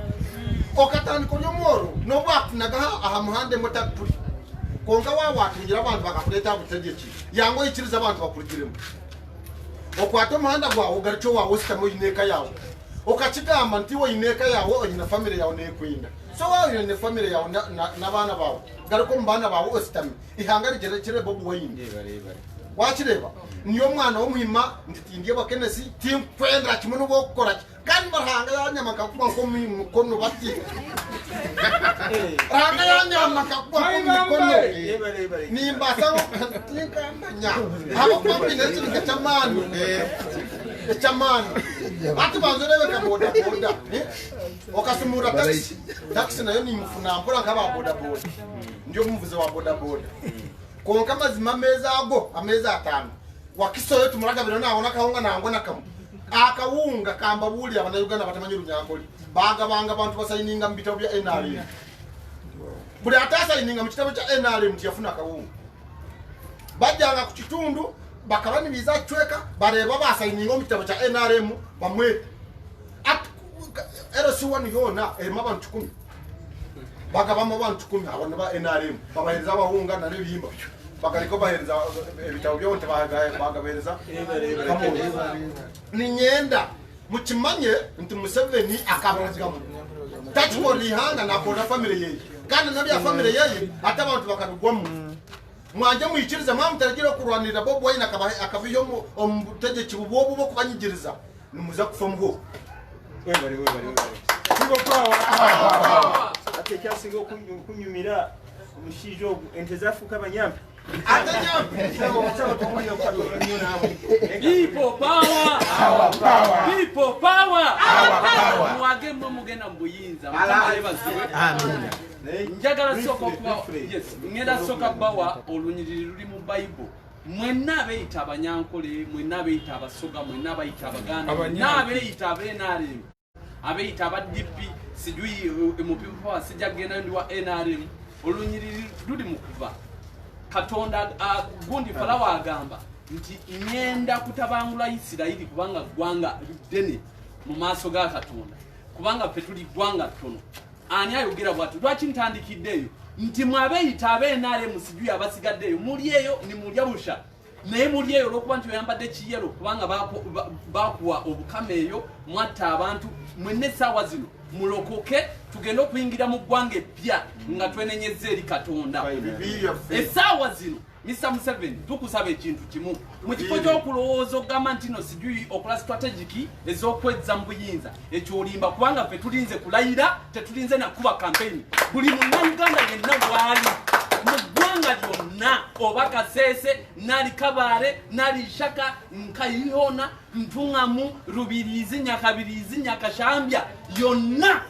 okatandiko ry'omoro no bakunaga aha muhande motakuri konga wawatungira abantu bakakureta butegeki yango ikiriza abantu bakurigiremo okwato muhanda gwawo garicho wawo sitamo ineka yawo okachigamba ntiwo ineka yawo oyina family yawo nekwinda so wawo yine family yawo na bana bawo gariko mbana bawo ositami ihanga rigere Bobi Wine wakireba niyo mwana w'umuhima nditindye bakenesi timkwenda kimuno bokora kandi barahanga yanyama kakuba ko mu mukono bati ranga yanyama kakuba ko mu mukono nimba sawo tinkambanya abo kwambi neti ngachamani chamani ati banzorebe ka boda okasumura taxi nayo ni mfuna mpora nkaba boda ndio mvuze wa boda konka mazima meza ago ameza atano wakisoyo tumuraga bino naona kahunga nangwa nakamu akawunga kamba buli abana Uganda batamanyi runyankoli banga bantu basayininga mbitabo bya NRM buli atasayininga mu kitabo kya NRM tiyafuna akawunga bajjanga ku kitundu bakabani biza chweka bareba basayininga mu kitabo kya NRM bamwe era suwani yona mabantu 10 bakabama abantu 10 abana ba NRM babahereza abahunga na nebimba bakariko bahereza ebitabo byonte bagabereza ni nyenda mukimanye nti Museveni akabarizamo tachiko lihanga na kola family yeye kandi nabi ya family yeye ata abantu bakabigwamo mwanje muyikiriza mwamutaragira kurwanira Bob Wine akabiyo omutege kibubobo bo kubanyigiriza nimuza kufomgo webale kibo power ate kyasinga okunyumira omushijo entezafuka abanyampi People power. People power. Mwage mugenda mbuyinza. Njagala soka kwa yes. Ngenda soka bawa olunyiriri luli mu Bible. Mwenna beita abanyankole, mwenna beita abasoga, mwenna beita abaganda, mwenna beita abenarem. Abeita abadipi sijui mupipo asija genda ndi wa NRM. Olunyiriri luli mukuva. Katonda gundi falawa agamba nti nyenda kutabangula Isiraeli kubanga gwanga dene mu maaso ga Katonda kubanga petuli gwanga tono ani ayogera bwatu lwaki ntandikiddeyo nti mwabeyita abenale musijju abasigaddeyo mulieyo ni mulyabusha naye mulieyo lokuba nti yambadde kiyero kubanga bakuwa obukameeyo mwatta abantu mwenne sawa zino mulokoke tugenda okuyingira mu ggwanga eppya nga twenenyezza eri Katonda essaawa zino Mr. Museveni tukusaba ekintu kimu mu kifo ky'okulowooza okugamba nti no sijui okola strategic ez'okwezza mu buyinza ekyolimba kubanga ffe tulinze kulayira tetulinze nakuba campaign buli munnayuganda yenna bwali mu ggwanga lyonna oba Kasese nali Kabale nali Shaka Nkayihona Ntungamu Rubirizi Nyakabirizi Nyakashambya yonna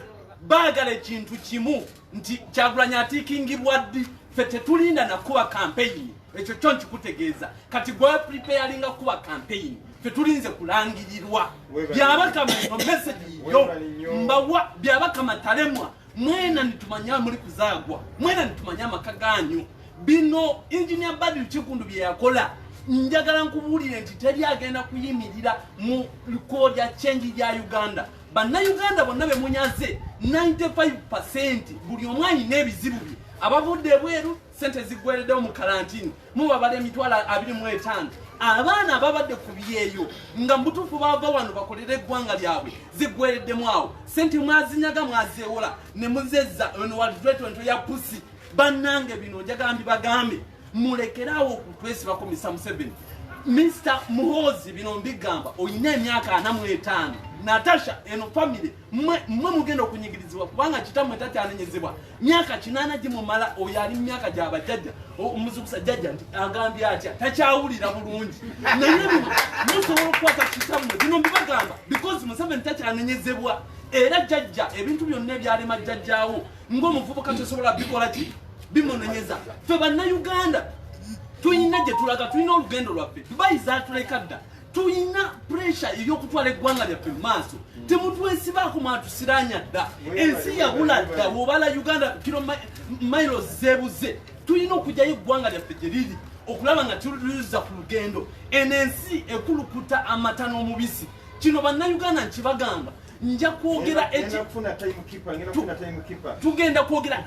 bagala ekintu kimu nti Kyagulanyi atikingibwa ddi ffe tetulinda nakuba campaign ekyo kyo nkikutegeeza kati gwe preparinga kuba campaign ffe tulinze kulangirirwa byabakama eno message yo mbawa byabakama talemwa mwena nitumanya muri kuzagwa mwena nitumanya makaganyu bino engineer Badru Kikundu bye yakola njagala nkubulire nti teri agenda kuyimirira mu likodi ya change ya Uganda Bannayuganda bonna be munyaze 95% buli omwanyi n'ebizibu bye abavudde bweru sente zigwereddewo mu karantini mubabala emitwalo 25 abaana ababadde ku byeyo nga mutuufu bava wano bakolere eggwanga lyabwe zigwereddemu awo sente mwazinyaga mwazeewola ne muzezza ono walidwetwento ya pusi bannange bino njagala mbibagambe mulekerawo okutwesibako Mr. Museveni Mr. Muhozi bino mbigamba oyina emyaka 45 Natasha eno family mwe mugenda okunyigirizibwa kubanga kitamwe tatyanenyezebwa myaka 8 gimumala oyali myaka gy'abajjajja omuzukusa jjajja nti agambye atya takyawulira bulungi naye bino musobola okukwata kitamwe bino mbibagamba because Museveni tatyanenyezebwa era jjajja ebintu byonna ebyalema jjajjaawo ng'omuvubuka tosobola bikola ki bimunenyeza ffe Bannayuganda tuyina gye tulaga tulina olugendo lwaffe tubayiza atuleka dda tuyina pressure ey'okutwala eggwanga lyaffe mu maaso temutwesibaako mwatusiranya dda ensi yabula dda wobala Uganda kilo miles zeebuze tuyina okujjayo eggwanga lyaffe gye liri okulaba nga tuluyuza ku lugendo eno ensi ekulukuta amata n'omubisi kino Bannayuganda nkibagamba nja kwogera tugenda kwogera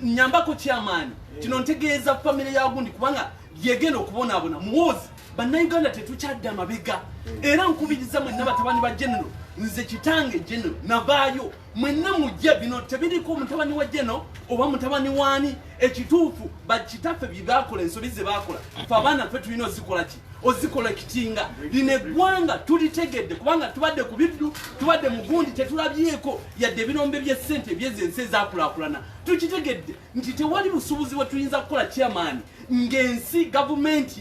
nyambako kyamaani kino ntegeeza family ya gundi kubanga yegenda okubonaabona Muhozi Bannayuganda tetukyadde amabega era nkubiriza mwenna mutabani ba general nze kitange general navaayo mwenna mujja bino tebiriko mutabani wa general oba mutabani wani ekituufu bakitaffe byebakola ensobi ze bakola fe abaana ffe tulina ozikola ki ozikola kitinga lino eggwanga tulitegedde kubanga tubadde ku biddu tubadde mu gundi tetulabyeko yadde ebinombe by'essente ebyezensi ezaakulaakulana tukitegedde nti tewali busuubuzi bwe tuyinza kukola chairman ng'ensi gavumenti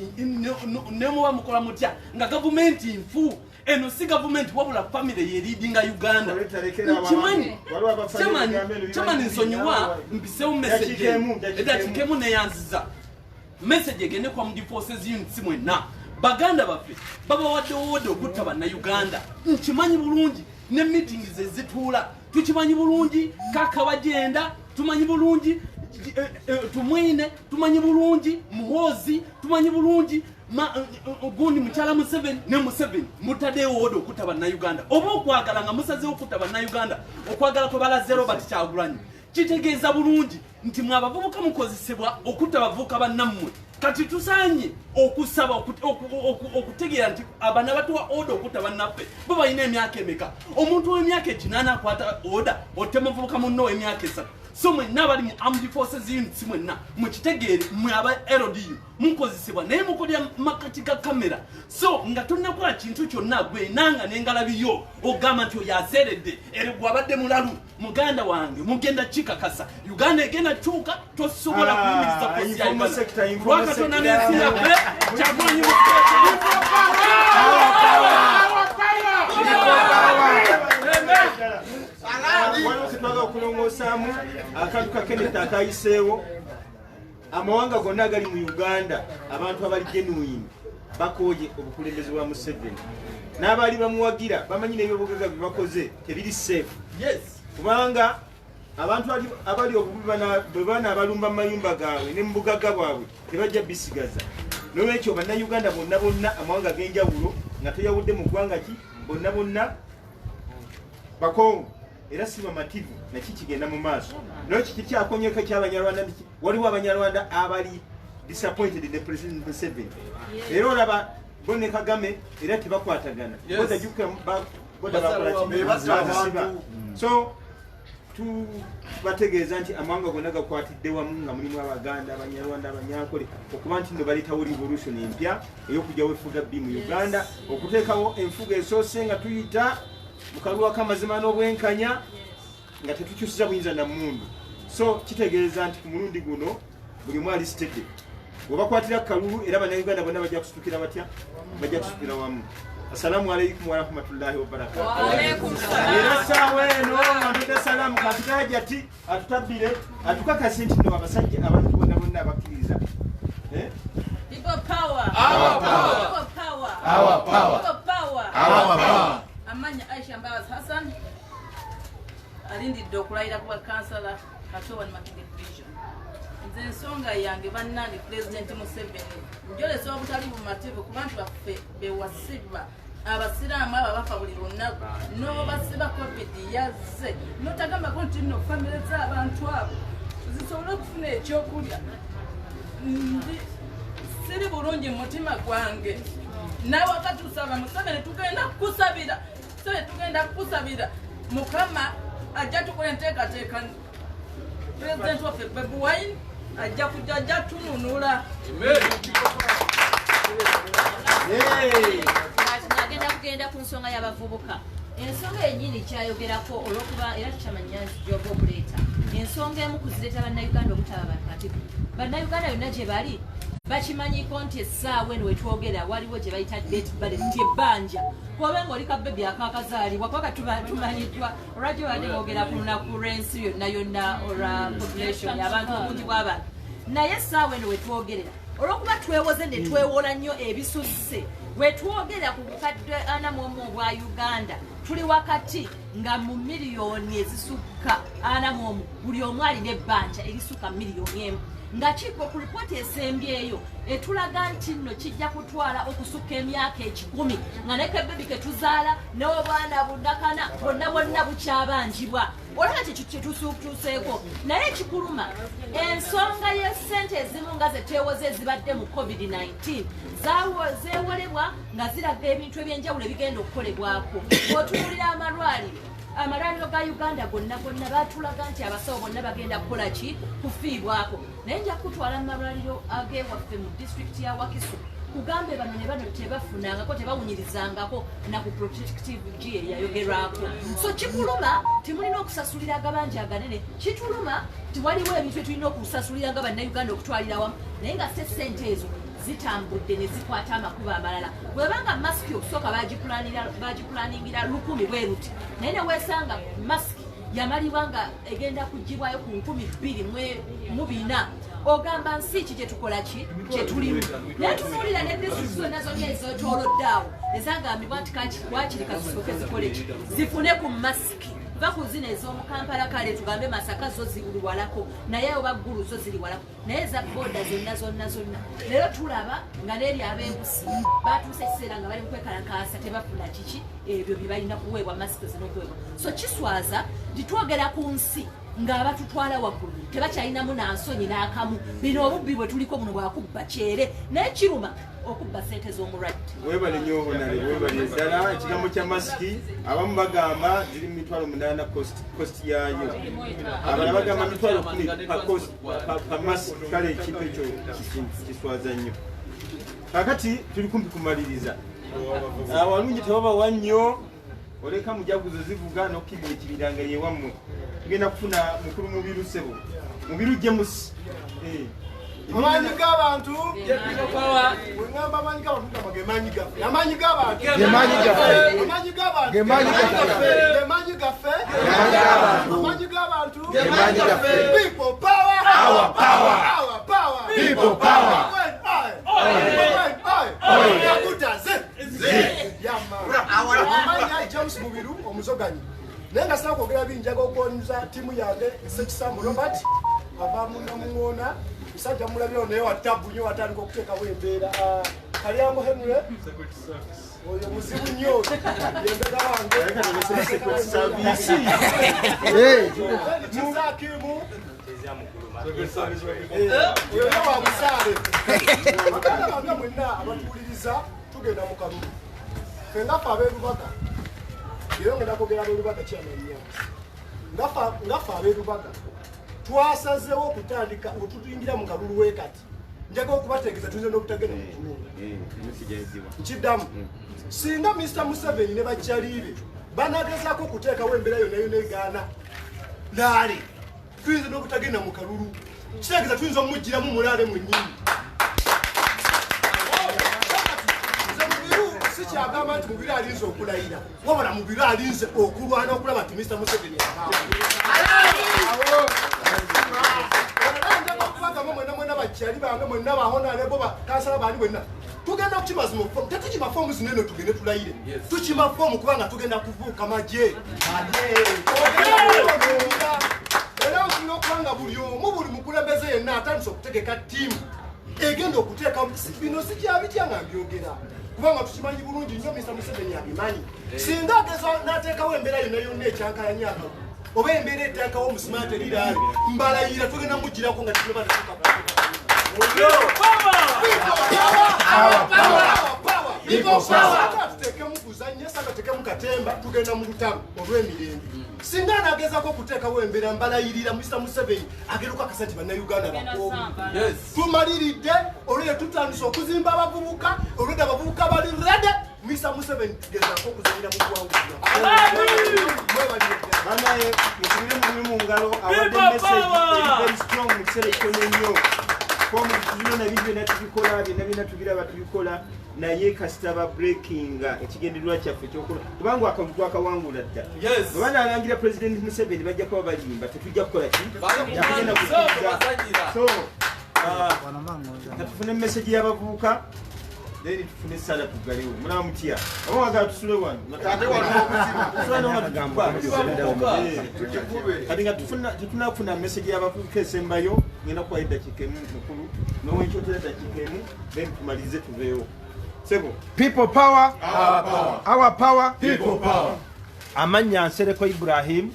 ne muba mukola mutya nga gavumenti nfu eno si gavumenti wabula family yeridinga Uganda chamani nsonyiwa mpisewo message edakikemu neyanziza message egende kwa Mudi Forces Units mwenna baganda baffe baba wadde okutta bannayuganda nkimanyi bulungi ne meetings ezituula tukimanyi bulungi kaka wagenda tumanyi bulungi tumwine tumanyi bulungi muhozi tumanyi bulungi gundi mukyala Museveni ne Museveni mutadewo odo okutta bannayuganda oba okwagala nga musazewo okutta bannayuganda okwagala kwe balaze Robert Kyagulanyi kitegeeza bulungi nti mwabavubuka mukozesebwa okutta bavubuka bannammwe kati tusaanye okusaba okutegeera nti abana batuwa oda okutta bannaffe bo balina emyaka emeka omuntu w'emyaka ekinana akwata oda otte muvubuka munno w'emyaka 3 so mwenna bali mu Armed Forces Units mwenna mukitegeere mwe aba LDU mukozesebwa naye mukolya makati ga kamera so nga tonnakola kintu kyonna gwe nanga n'engalabiyo ogamba nti oyo aseeredde ere gwabadde mulalu muganda wange mugenda kikakasa Uganda egenda kyuka tosobola kuyimiriza posi ya Uganda lwakatona n'ensi yaffe Kyagulanyi wano kitwaga okulongosaamu akantu kakeneta akayiseewo amawanga gonna agali mu Uganda abantu abali genuine bakoye obukulembeze bwa Museveni n'abali bamuwagira bamanyi n'ebyobugaga bye bakoze tebiri safe kubanga abantu abali obubi bwe bana abalumba mu mayumba gaabwe ne mu bugaga bwabwe tebajja bisigaza n'olwekyo bannayuganda bonna bonna amawanga ag'enjawulo nga toyawudde mu ggwanga ki bonna bonna bakongo era si bamativu naki kigenda mu maaso n'ekyo kikyakonyeka ky'abanyarwanda waliwo abanyarwanda abali disappointed ne President Museveni era olaba bo ne Kagame era tebakwatagana so tubategeeza nti amawanga gonna gakwatidde wamu nga mulimu abaganda abanyarwanda abanyankole okuba nti no baletawo revolution empya ey'okujjawo efuga bbi mu Uganda okuteekawo enfuga esoose nga tuyita mukalwa k'amazima n'obwenkanya nga tetukyusiza buyinza na mundu so kitegeeza nti ku mulundi guno buli mwali stede bwebakwatira kalulu era bannayuganda bonna bajja kusitukira batya bajja kusitukira wamu assalamu alaikum warahmatullahi wabarakatuh era saawa eno antudde salaamu katutahajati atutabbire atukakase nti no abasajja abantu bonna bonna abakkiriza People power. Our power. People power. Our power. People power. Our power. Amanya Aisha Mbabazi Hassan alindidde okulayira kuba kansala Katowa Makinde Division. Nze ensonga yange bannange President Museveni njolesa obutali bumativu ku bantu baffe bewasibwa abasiraamu abo bafa buli lunaku n'obasiba covid yazze notagambako nti nno famire z'abantu abo zisobole okufuna ekyokulya siri bulungi mu mutima gwange nawe wakatusaba Museveni tugenda kukusabira tugenda kukusabira Mukama ajja tukola enteekateeka President waffe Bobi Wine ajja kujja ajja tununula agenda kugenda ku nsonga y'abavubuka ensonga yennyini kyayogerako olw'okuba era tukyamanyi gy'oba okuleeta ensonga emu kuzireeta bannayuganda obutaba bakativu bannayuganda yonna gye bali bakimanyiko nti essaawa eno wetwogera waliwo gye bayita det bale nti ebbanja kuba nga oli kabebi akakazaalibwa kubanga tumanyiddwa olwajjo badde boogera ku lunaku lw'ensi yonna olwa population abantu obungi bw'abantu naye essaawa eno wetwogerera olw'okuba twewoze ne twewola nnyo ebisusse wetwogera ku bukadde 41 bwa Uganda tuli wakati nga mu miliyoni ezisukka 41 buli omu alina ebbanja erisukka miliyoni emu nga kiko ku lipooti esembyeyo etulaga nti nno kijja kutwala okusukka emyaka 10 nga ne kebebi ke tuzaala n'obwana buddakana bonna bukyabanjibwa olaba kyetusuutuseeko naye kikuluma ensonga y'essente ezimu nga zeteewoze ezibadde mu covid-19 zeewolebwa nga ziraga ebintu ebyenjawulo ebigenda okukolebwako otunuulira amalwaliro ga uganda gonna baatulaga nti abasawo bonna bagenda kukola ki kufiibwako naye nja kutwala mu malwaliro agewaffe mu disitulikiti ya Wakiso kugambe bano ne bano tebafunangako tebawunyirizangako na ku protective gear yayogerwako so kikuluma timulina okusasulira agabanja aganene kituluma tiwaliwo ebintu etulina okusasulira nga bannayuganda okutwalira wamu naye nga sente ezo zitambudde ne zikwata amakubo amalala bwebanga masiki okusooka bagipulaningira 1,000 bwe ruti naye neweesanga masiki yamalibwa nga egenda kugibwayo ku 2,204 ogamba nsi ki gyetukola ki kyetulimu naye tunuulira ne disitulikiti zonna zonna ezotoloddeawo ezagambibwa nti wakiri kasooke zikole ki zifune ku masiki ku zino ez'omukampala kale tugambe Masaka zo ziri walako naye oba ggulu zo ziri walako naye za boda zonna leero tulaba nga n'eri ab'engusi batuuse ekiseera nga bali mu kwekalakaasa tebafuna kiki ebyo bye balina kuweebwa masiki zinokuweebwa so kiswaza titwogera ku nsi ng'abatutwala waggulu tebakyalinamu nansonyi n'akamu bino obubbi bwe tuliko buno bwakubba kyere naye kiruma okubba sente z'omulwadde webale nnyo obonale webale ddala ekigambo kya masiki abamu bagamba ziri mu 8,000 kosti yaayo abala bagamba 10,000 pa masiki kale ekintu ekyo kiswaza nnyo kakati tuli kumpi kumaliriza awalungi tebabawa nnyo oleka mujaguzo zivuga n'okkiba ekibiranga yewammwe tugenda kufuna mukulu mubiru sebo mubiru James amanyi g'abantu wengamba amanyi g'abantu gemanyi gaffe amanyi g'abantu gemanyi gaffe amanyi g'abantu gemanyi gaffe gemanyi gaffe amanyi g'abantu gemanyi gaffe people power our power our power people power when I yakutaze yama amanyi James Mubiru omuzoganyi naye nga sina kwogera binjaga okwonyuza ttiimu yange Sekisambu Robert abamu namuŋŋoona musajja mulabirawo naye watabu nnyo watandika okuteekawo embeera Kalyango Henry oyo muzibu nnyo yembega wange kizakimu oyo ne wa busaale baganda bange mwenna abatuwuliriza tugenda mu kalulu fengafe ab'erubaga era ngenda kwogera ab'erubaga kyamanya ngaffe ab'erubaga twasazeewo okutandika otutuyingira mu kalulu wekati njaga okubategeeza tuyinza n'obutagenda nkiddamu singa Mr. Museveni ne bakyaliibe banagezaako okuteekawo embeera yonna yonna egaana laale tuyinza n'obutagenda mu kalulu kitegeeza tuyinza omugiramu mulaale mwennyini sikyagamba nti Mubiru alinze okulayira wabula Mubiru alinze okulwana okulaba nti Mr. Museveni mwena bakyali bange mwenna bahonalebo bakansala bani bwenna tugenda kukimazima fomu tetukima fomu zino eno tugende tulayire tukima fomu kubanga tugenda kuvuuka magye era osinga okubanga buli omu buli mukulembeze yenna atandise okutegeka ttiimu egenda okuteeka bino sikyabitya nga mbyogera kubanga tukimanyi bulungi nnyo Mr. Museveni abimanyi singa ageza n'ateekawo embeera yonna yonna ekyankalanyako oba embeera eteekawo omusimaate liraale mbalayira tugenda mugirako nga tuba tuteekemu kuzanya saka tuteekemu katemba tugenda mu lutalo olw'emirembe singa anagezaako okuteekawo embeera mbalayirira Mr. Museveni ageruka akasa nti bannayuganda bakoomu tumaliridde olweyo tutandise okuzimba abavubuka olwedde abavubuka bali rede Mr. Museveni tugezaako okuzanyira mu ggwanga banaye mukubire mu ngalo awadde message very strong mu kiseera ekitono ennyo fomu tulina nabyo byonna tubikola byonna tubiraba tubikola naye kasitaba breakinga ekigendererwa kyaffe ekyokola kubanga akantu twakawangula dda bwe banaalangira President Museveni bajja kuba balimba tetujja kukola ki yakugenda kukiza so katufune message y'abavubuka then tufune sala tugalewo mulaba mutya oba wagala tusule wano kati nga tetunafuna message y'abavubuka esembayo ngenda kuwayo eddakiika emu mukulu nowenkyotera eddakiika emu then tumalize tuveewo sebo people power our power people power amanya Nsereko Ibrahim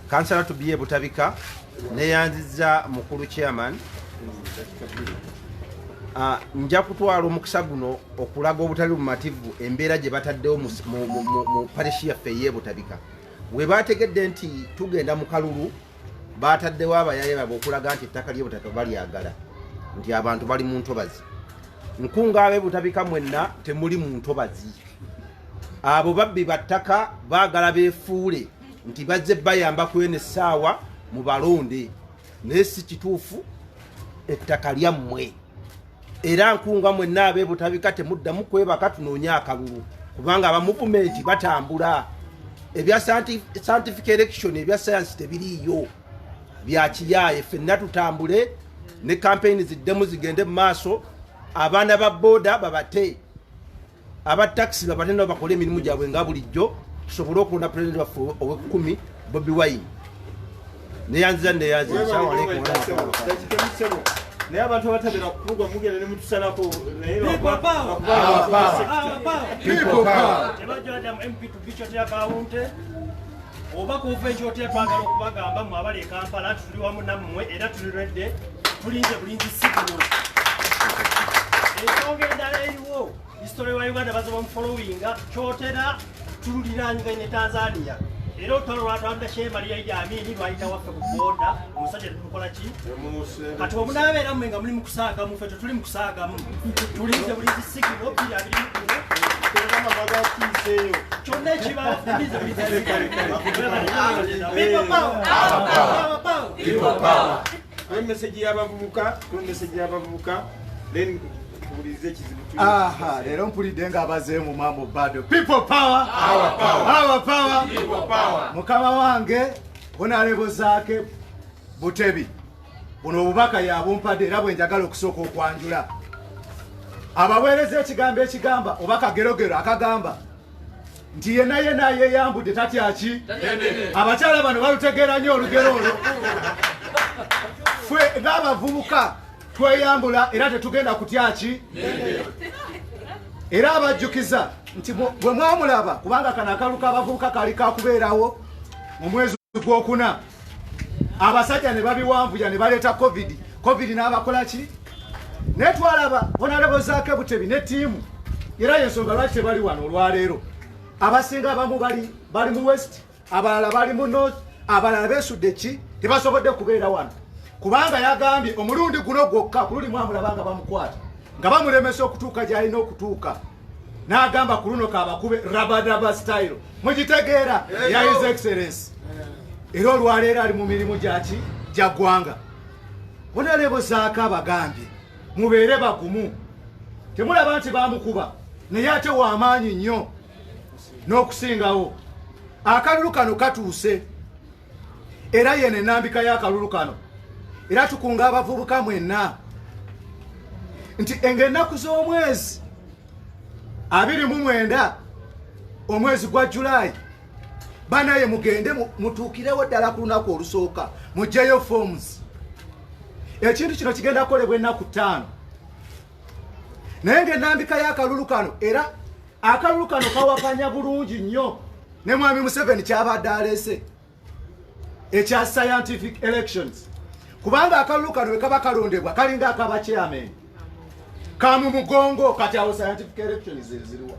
Kansala Tubiye Butabika neyanziza mukulu chairman nja kutwala omukisa guno okulaga obutali bumativu embeera gye bataddewo mu parishi yaffe ye Butabika we bategedde nti tugenda mu kalulu bataddewo abayaye baabwe okulaga nti ettaka ly'e Butabika balyagala nti abantu bali mu ntobazi nkunga ab'e Butabika mwenna temuli mu ntobazi abo babbi battaka baagala beefuule nti bazze bayamba kwene essaawa mu balonde naye si kituufu ettaka lyammwe era nkunga mwenna ab'e Butabika temuddamu kwebaka tunoonya akalulu kubanga abamuvumenti batambula ebya scientific election ebya science tebiriiyo bya kiyaaye ffenna tutambule ne campaign ziddemu zigende mu maaso abaana ba boda babate aba taxi babate nabo bakole emirimu gyabwe nga bulijjo tusobole okulonda president waffe ow'ekkumi Bobi Wine neyanziza Assalamu alaikum naye abantu abatabera kuvuga mugenda ne mutusalako naye oba kuva ekyotera twagala okubagamba mu abali e Kampala tuli wamu nammwe era tuliredde tulinze bulinzi signal ensonga endala eriwo history wa Uganda baza bamufollowinga kyotera tululiranye ne Tanzania era olutalo lwatwanda Sheikh Maria Idi Amin lwayita waffe ku boda omusajja tukola ki kati omunabeera mmwe nga muli mu kusaagamu ffe tetuli mu kusaagamu tulinze bulinzi signal biri abiri kyonna ekibafulize message y'abavubuka then tubulize ekizibu leero mpulidde nga abazeemu mambo bado people power mukama wange Honorable Zaake Butebi buno obubaka yabumpadde era bwe njagala okusooka okwanjula abaweereza ekigambo ekigamba oba kagerogero akagamba nti yenna yeyambudde tatyaki abakyala bano balutegeera nnyo olugero olwo ffe ng'abavubuka tweyambula era tetugenda kutyaki era abajjukiza nti bwe mwamulaba kubanga kano akalu k'abavubuka kali kakubeerawo mu mwezi gwokuna abasajja ne babiwanvuya ne baleeta covid n'abakola ki naye twalaba Honorable Zaake Butebi ne ttiimu era yensonga lwaki tebali wano olwaleero abasinga abamu bali mu west abalala bali mu north abalala beesudde ki tebasobodde kubeera wano kubanga yagambye omulundi guno gwokka ku luli mwamulabanga bamukwata nga bamulemesa okutuuka gy'alina okutuuka n'agamba ku luno kabakube rabadaba style mugitegeera ya his excellence era olwaleero ali mu mirimu gyaki gya ggwanga Honorable Zaake abagambye mubeere bagumu temulaba nti bamukuba naye ate w'amaanyi nnyo n'okusingawo akalulu kano katuuse era yene ennambika y'akalulu kano era tukunga abavubuka mwenna nti ennaku z'omwezi 29 omwezi gwa July banaye mugende mutuukirewo ddala ku lunaku olusooka mugyeyo forms ekintu kino kigenda kukolebwa ennaku 5 naye ng'ennambika y'akalulu kano era akalulu kano kawakanya bulungi nnyo ne Mwami Museveni kyabadde alese ekya scientific elections kubanga akalulu kano we kaba kalondebwa kalinga akaba chairman kamu mugongo kati awo scientific elections ziriwa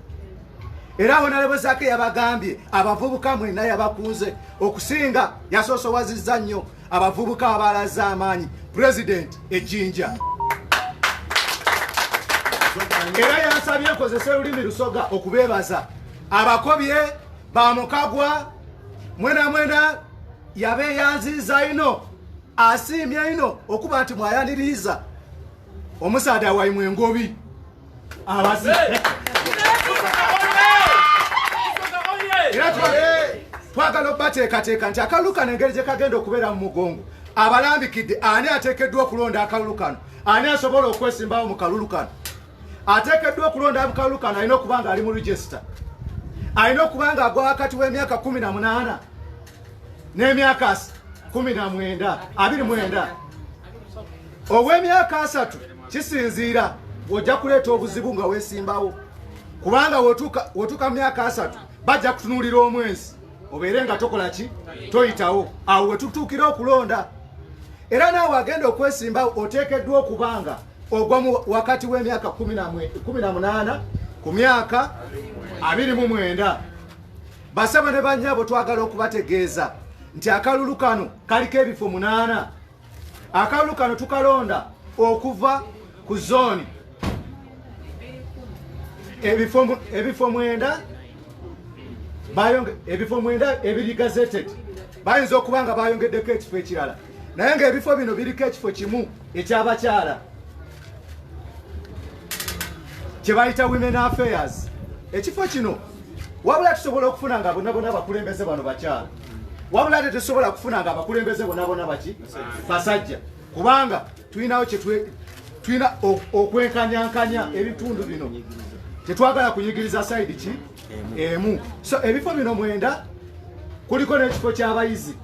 era Honorable Zaake yabagambye abavubuka mwenna yabakunze okusinga yasoosowazizza nnyo abavubuka abalaza amaanyi president ejjinja era yansabye nkozese olulimi lusoga okubeebaza abakobye bamukagwa mwena yabeeyanziza ino asiimye ino okuba nti mwayaniriza omusaada waimwe engobi abasi era twagala okubateekateeka nti akalulu kano engeri gye kagenda okubeera mu mugongo abalambikidde ani ateekeddwa okulonda akalulu kano ani asobola okwesimbawo mu kalulu kano ateekeddwa okulonda mu kalulu kano alina okuba nga ali mu register alina okuba nga agwa wakati w'emyaka 18 n'emyaka 29 obw'emyaka 3 kisinziira ojja kuleeta obuzibu nga weesimbawo kubanga wotuuka mu myaka 3 bajja kutunuulira omwezi obeere nga tokola ki toyitawo awo wetutuukira okulonda era naawe agenda okwesimba oteekeddwa okubanga ogwa wakati w'emyaka 18 ku myaka 29 basaba ne bannyabo twagala okubategeeza nti akalulu kano kaliko ebifo 8 akalulu kano tukalonda okuva ku zooni ebifo 9 ebifo 9 ebiri gazetted bayinza okuba nga bayongeddeko ekifo ekirala naye ng'ebifo bino biriko ekifo kimu ekyabakyala kye bayita women affairs ekifo kino wabula tusobola okufuna nga bonna bakulembeze bano bakyala wabula ate tusobola kufuna nga abakulembeze bonna baki basajja kubanga tulinawo tulina okwenkanyankanya ebitundu bino tetwagala kunyigiriza sayidi ki emu so ebifo bino 9 kuliko n'ekifo ky'abayizi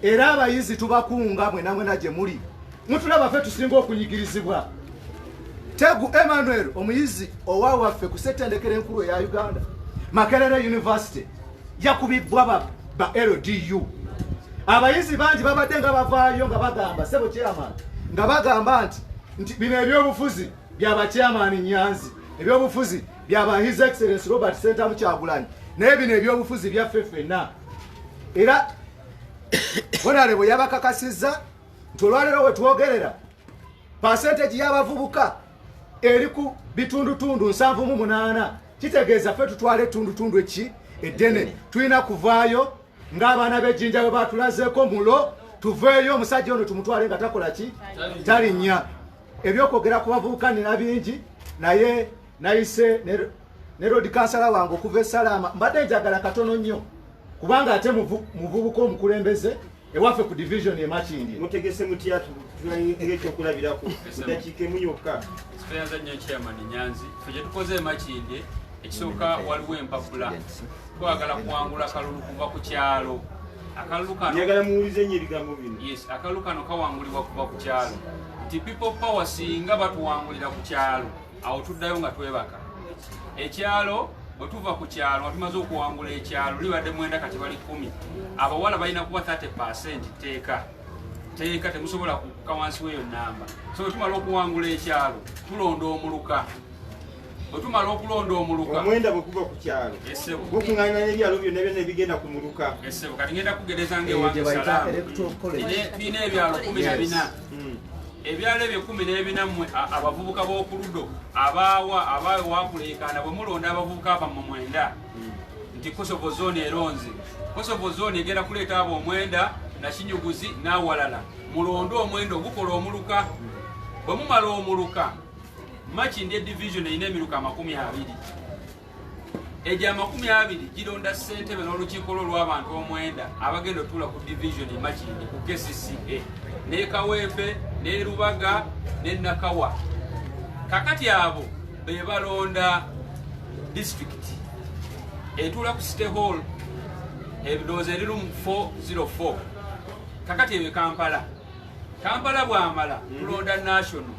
era abayizi tubakunga mwena gye muli mutulaba ffe tusinga okunyigirizibwa Tegu Emmanuel omuyizi owawaffe ku ssettendekero enkulu eya Uganda Makerere University yakubibwa ba LDU abayizi bangi babadde nga bavaayo nga bagamba sebo chairman nga bagamba nti bino ebyobufuzi byaba chairman Nyanzi ebyobufuzi byaba His Excellency Robert Sentamu Kyagulanyi naye bino ebyobufuzi byaffe ffenna era bonalebo yabakakasizza nti olwaleero wetwogerera percentage y'abavubuka eri ku bitundutundu 7.8 kitegeeza ffe tutwala etundutundu eki eddene tulina kuvaayo ng'abaana b'ejjinja bwe batulazeeko mulo tuveeyo omusajja ono tumutwale nga takola ki talinnya ebyokwogera ku bavubuka nina bingi naye nayise ne road kansala wange okuva esalama mbadde njagala katono nnyo kubanga ate muvubuka omukulembeze ewaffe ku division e Makindye mutegese mutya ng'ekyokulabirako dakiika emu yokka sifayanza nnyo chairman Nyanzi ffe gye tukoze e Makindye ekisooka waliwo empapula twagala kuwangula akalulu kuva ku kyalo akalulu kano njagala muwulize nnyo ebigambo bino yes akalulu kano kawangulibwa kuva ku kyalo nti people power singa batuwangulira ku kyalo awo tuddayo nga twebaka ekyalo bwe tuva ku kyalo nga tumaze okuwangula ekyalo libadde 9 kati bali 10 abawala balina kuba 30% teeka temusobola kuka wansi w'eyo namba so bwe tumala okuwangula ekyalo tulonda omuluka bwe tumala okulonda omuluka omwenda bwe kuva ku kyalo gukuŋŋaanya ebyalo byonna byonna ebigenda ku muluka kati ngenda kugereza ng'ewange salaamu birina ebyalo 14 ebyalo ebyo 14 mmwe abavubuka b'okuludo abaawe wakuleekaana bwe mulonda abavubuka aba mu 9 nti Kosovo zone eronze Kosovo zone egenda kuleeta abo omwenda nakinyuguzi n'awalala mulonde omwenda ogukola omuluka bwe mumala omuluka Makindye division erina emiruka 20 egya 20 gironda ssentebe n'olukiiko lw'abantu omwenda abagenda otuula ku division e Makindye ku KCCA ne Kaweepe ne Rubaga ne Nakawa kakati abo be balonda district etuula ku City Hall ebidoozi eri room 404 kakati ebe Kampala bwamala tulonda national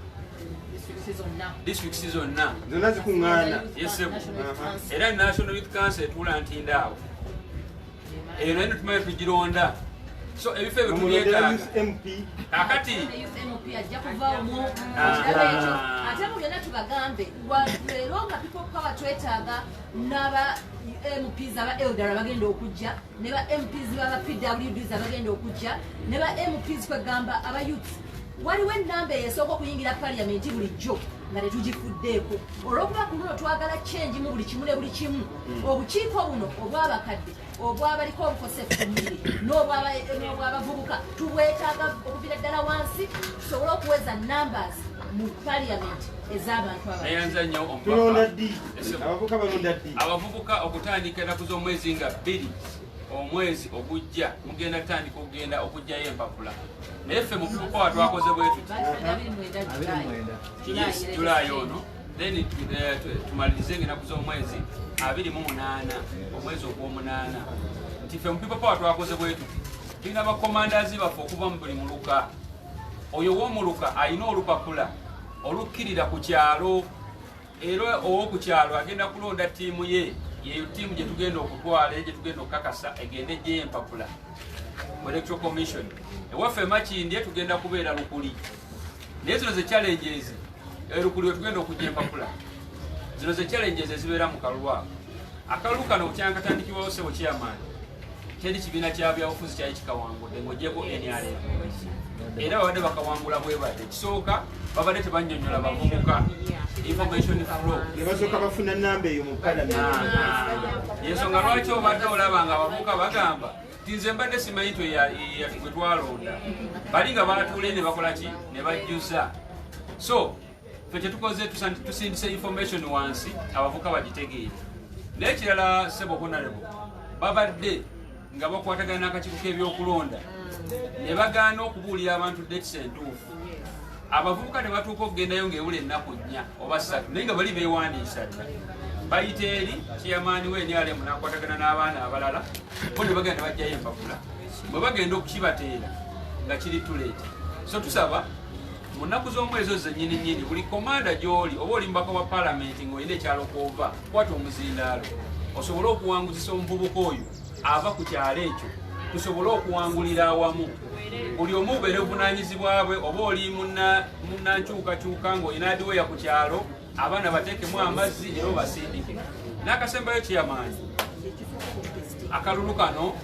districts zonna zonna zikuŋŋaana era National Youth Council etuula Ntindaawo eyo naye tumaye tugironda so ebifo ebyo tubyetaaga kakati ate mu byonna tubagambe leero nga pipopa batwetaaga n'aba MPs aba Eldara bagenda okujja ne ba MPs baba PWDs abagenda okujja ne ba MPs kwegamba aba youth waliwo ennamba eyesooka okuyingira parliamenti bulijjo nga tetugifuddeeko olw'okuba ku luno twagala change mu buli kimu ne buli kimu obukiiko buno obw'abakadde obwabaliko obukosefu kumubiri n'obw'abavubuka tubwetaaga okuvira ddala wansi tusobole okuweza numbers mu parliamenti ez'abantu nayanza nnyo abavubuka okutandika ennaku z'omwezi nga 2 omwezi ogujja mugenda tutandika okugenda okujjayo empapula naye ffe mu buvubuka twakoze bwe tuti Julaayi ono then tumalirize ng'ennaku z'omwezi 28 omwezi ogw'omunaana nti ffe mu buvubuka twakoze bwe tuti tulina bakomandazi baffe okuva mu buli muluka oyo w'omuluka alina olupapula olukkirira ku kyalo era ow'oku kyalo agenda kulonda ttiimu ye yeyo tiimu gye tugenda okutwala gye tugenda okukakasa egende gye empapula mu electoral commission ewaffe Makindye tugenda kubeera Lukuli naye zino ze challenges Lukuli tugenda okujja empapula zino ze challenges ezibeera mu kalulu ako akalulu kano kyankatandikibwawo sebo chairman teri kibiina kya byabufuzi kyali kikawangudde ng'ogyeko NRM era babadde bakawangula bwe badde ekisooka babadde tebannyonnyola bavubuka information flow ne basooka bafuna nnamba eyo mu palamenti yensonga lwaki obadde olaba nga abavubuka bagamba tinze mbadde simanyi twe gwe twalonda bali nga batuule ne bakola ki ne bajjuza so fe kyetukoze tusindise information wansi abavubuka bagitegeere naye ekirala sebo honorable babadde nga bakwatagana n'akakiiko k'ebyokulonda ne bagaana okubuulira abantu dates entuufu abavubuka ne batuuka okugendayo ng'ewula ennaku 4 oba 3 naye nga bali beewandiisa dda bayita eri chairman we NRM n'akwatagana n'abaana abalala bo ne bagenda ne bajjayo empapula bwe bagenda okukibateera nga kiri tuleete so tusaba mu nnaku z'omwezi ozo zennyini buli komanda gy'oli oba oli mbaka wa palamenti ng'olina ekyalo kwova kwata omuzindaalo osobole okuwanguzisa omuvubuka oyo ava ku kyalo ekyo tusobole okuwangulira awamu buli omu ubeere obuvunaanyizibwa bwe oba oli munnankyukakyuka ng'olina adiweya ku kyalo abaana bateekemu amazzi era obasindike n'akasembayo kyamaanyi akalulu kano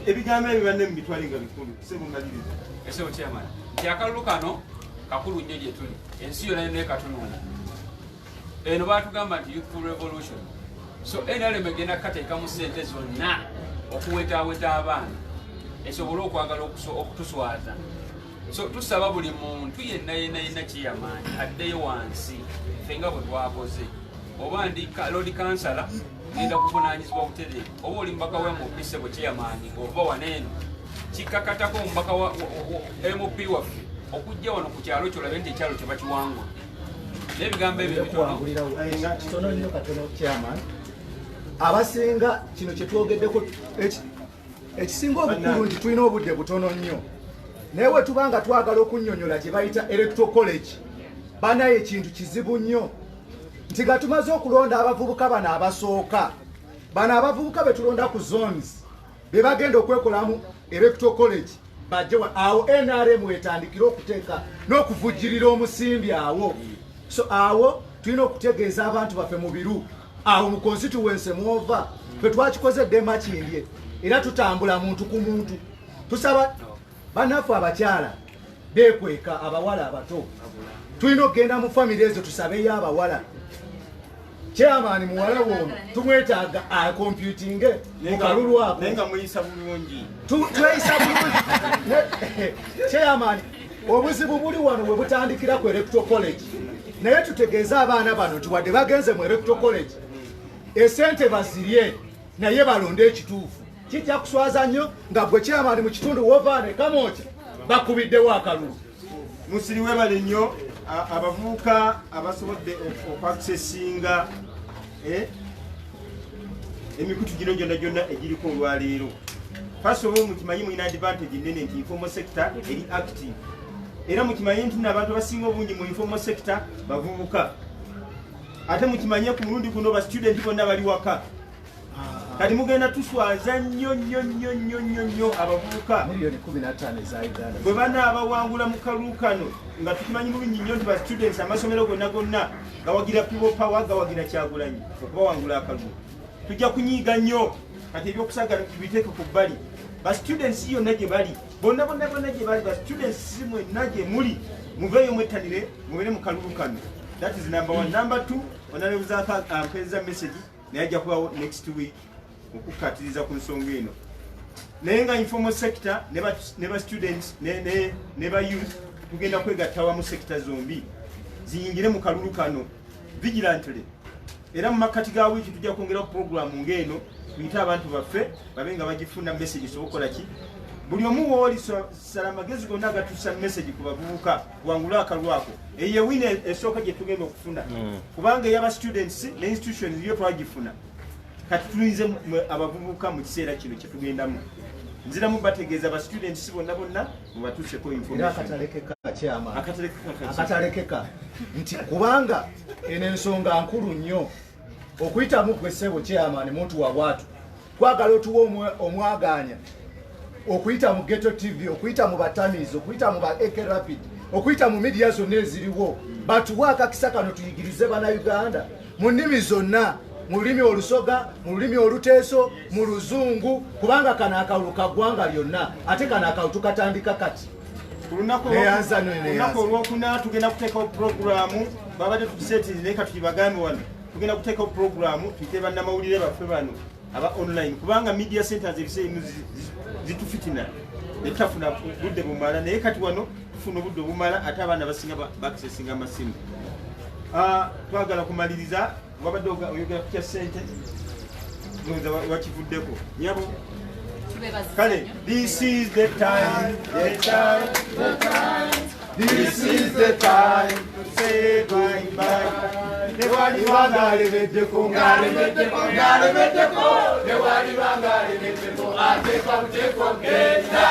ebigambo ebyo banne mu bitwale nga bikulu sebungaliriza esebo kyamaanyi nti akalulu kano kakulu nnyo gye tuli ensi yonna nekatunula eno baatugamba nti youthful revolution so NRM egenda kukateekamu ssente zonna okuwetaaweta abaana esobole okwagala okutuswaza so tusaba buli muntu yenna kyeyamaanyi addeyo wansi ffe nga bwe twakoze oba ndi lodi kansala genda kuvunaanyizibwa butereevu oba oli mubaka wa MP sebo kyeyamaanyi ng'ova waneeno kikkakatako omubaka wa MP waffe okujja wano ku kyalo kyo olabe nti ekyalo kye bakiwangudde n'ebigambo ebyo kitono nnyo katono chairman abasinga kino kyetwogeddeko ekisinga obukulu nti tulina obudde butono nnyo naye we tubanga twagala okunnyonnyola gye bayita electoral college banaye ekintu kizibu nnyo nti nga tumaze okulonda abavubuka bano abasooka bano abavubuka be tulonda ku zones be bagenda okwekolamu electoral college bajje awo NRM etandikira okuteeka n'okuvujjirira omusimbi awo so awo tulina okutegeeza abantu baffe mu biru awo mu constituency mwova fe twakikozedde Makindye era tutambula muntu ku muntu tusaba bannaffe abakyala beekweka abawala abato tulina okugenda mu famire ezo tusabeyo abawala chairman muwala woono tumwetaaga acomputinge mu kalulu ako naye nga muyisa bulungi tweyisa bulungi chairman obuzibu buli wano bwe butandikira ku electoral college naye tutegeeze abaana bano nti wadde bagenze mu electoral college esente bazirye naye balonde ekituufu kijja kuswaza nnyo nga gwe chairman mu kitundu wovaane kamooca bakubiddewo akalulu musiri webale nnyo abavubuka abasobodde okwakisesinga emikutu gino gyonna egiriko olwaleero first of all mukimanyi mulina advantage nene nti informal sector eri active era mukimanyi nti n'abantu abasinga obungi mu informal sector bavubuka ate mukimanye ku mulundi guno ba student bonna bali waka kati mugenda tuswaza nnyo abavubuka miliyoni 15 za Uganda bwe bana abawangula mu kalulu kano nga tukimanyi bulungi nnyo nti ba students amasomero gonna gawagira people power gawagira Kyagulanyi okubawangula akalulu tujja kunyiiga nnyo kati ebyokusagala tubiteeke ku bbali ba students yonna gye bali bonna gye bali ba students si mwenna gye muli muveeyo mwettanire mubere mu kalulu kano. That is number one. Number two, honorable Zaka mpeza message naye ajja kubawo next week okukatiriza ku nsonga eno naye nga informal sector ne ba students ne ba youth tugenda kwegattawa mu sector zombi ziyingire mu kalulu kano vigilantly era mu makati ga wiiki tujja kwongera program ng'eno tuyita abantu baffe babe nga bagifuna message sobokola ki buli omu wooli sala magezi gonna agatuusa message ku bavubuka wangula akalulu ako eyo wina esooka gye tugenda okufuna kubanga ey'aba students ne institutions yo twagifuna kati tulinze abavubuka mu kiseera kino kye tugendamu nziramu bategeeza ba students bonna mubatuuseko information akatalekeka nti kubanga eno ensonga nkulu nnyo okuyitamu gwe ssebo chairman muntu wa watu twagala otuwa omwaganya okuyita mu Ghetto TV, okuyita mu Batamizi, okuyita mu AK Rapid, okuyita mu media zonna eziriwo batuwa akakisa kano tuyigirize bannayuganda mu nnimi zonna, mu lulimi olusoga, mu lulimi oluteeso, mu luzungu, kubanga kano akalulu ka ggwanga lyonna ate kano akalulu tukatandika kati. Olunaku olwokuna tugenda kuteekawo puroguramu babadde tukiseetiri naye kati tukibagambe wano tugenda kuteekawo puroguramu tuyite bannamawulire baffe bano aba online kubanga media centers ebiseemu zitufitina netutafuna budde bumala naye kati wano tufuna obudde obumala ate abaana basinga bakisesinga amasimu. Twagala kumaliriza wabadde oyogera kutya ssente wakivuddeko nyabo. Kale, this is the time, this is the time to say bye-bye. Newali wangalemeddeko, ngalemeddeko, ate kabuteko genda.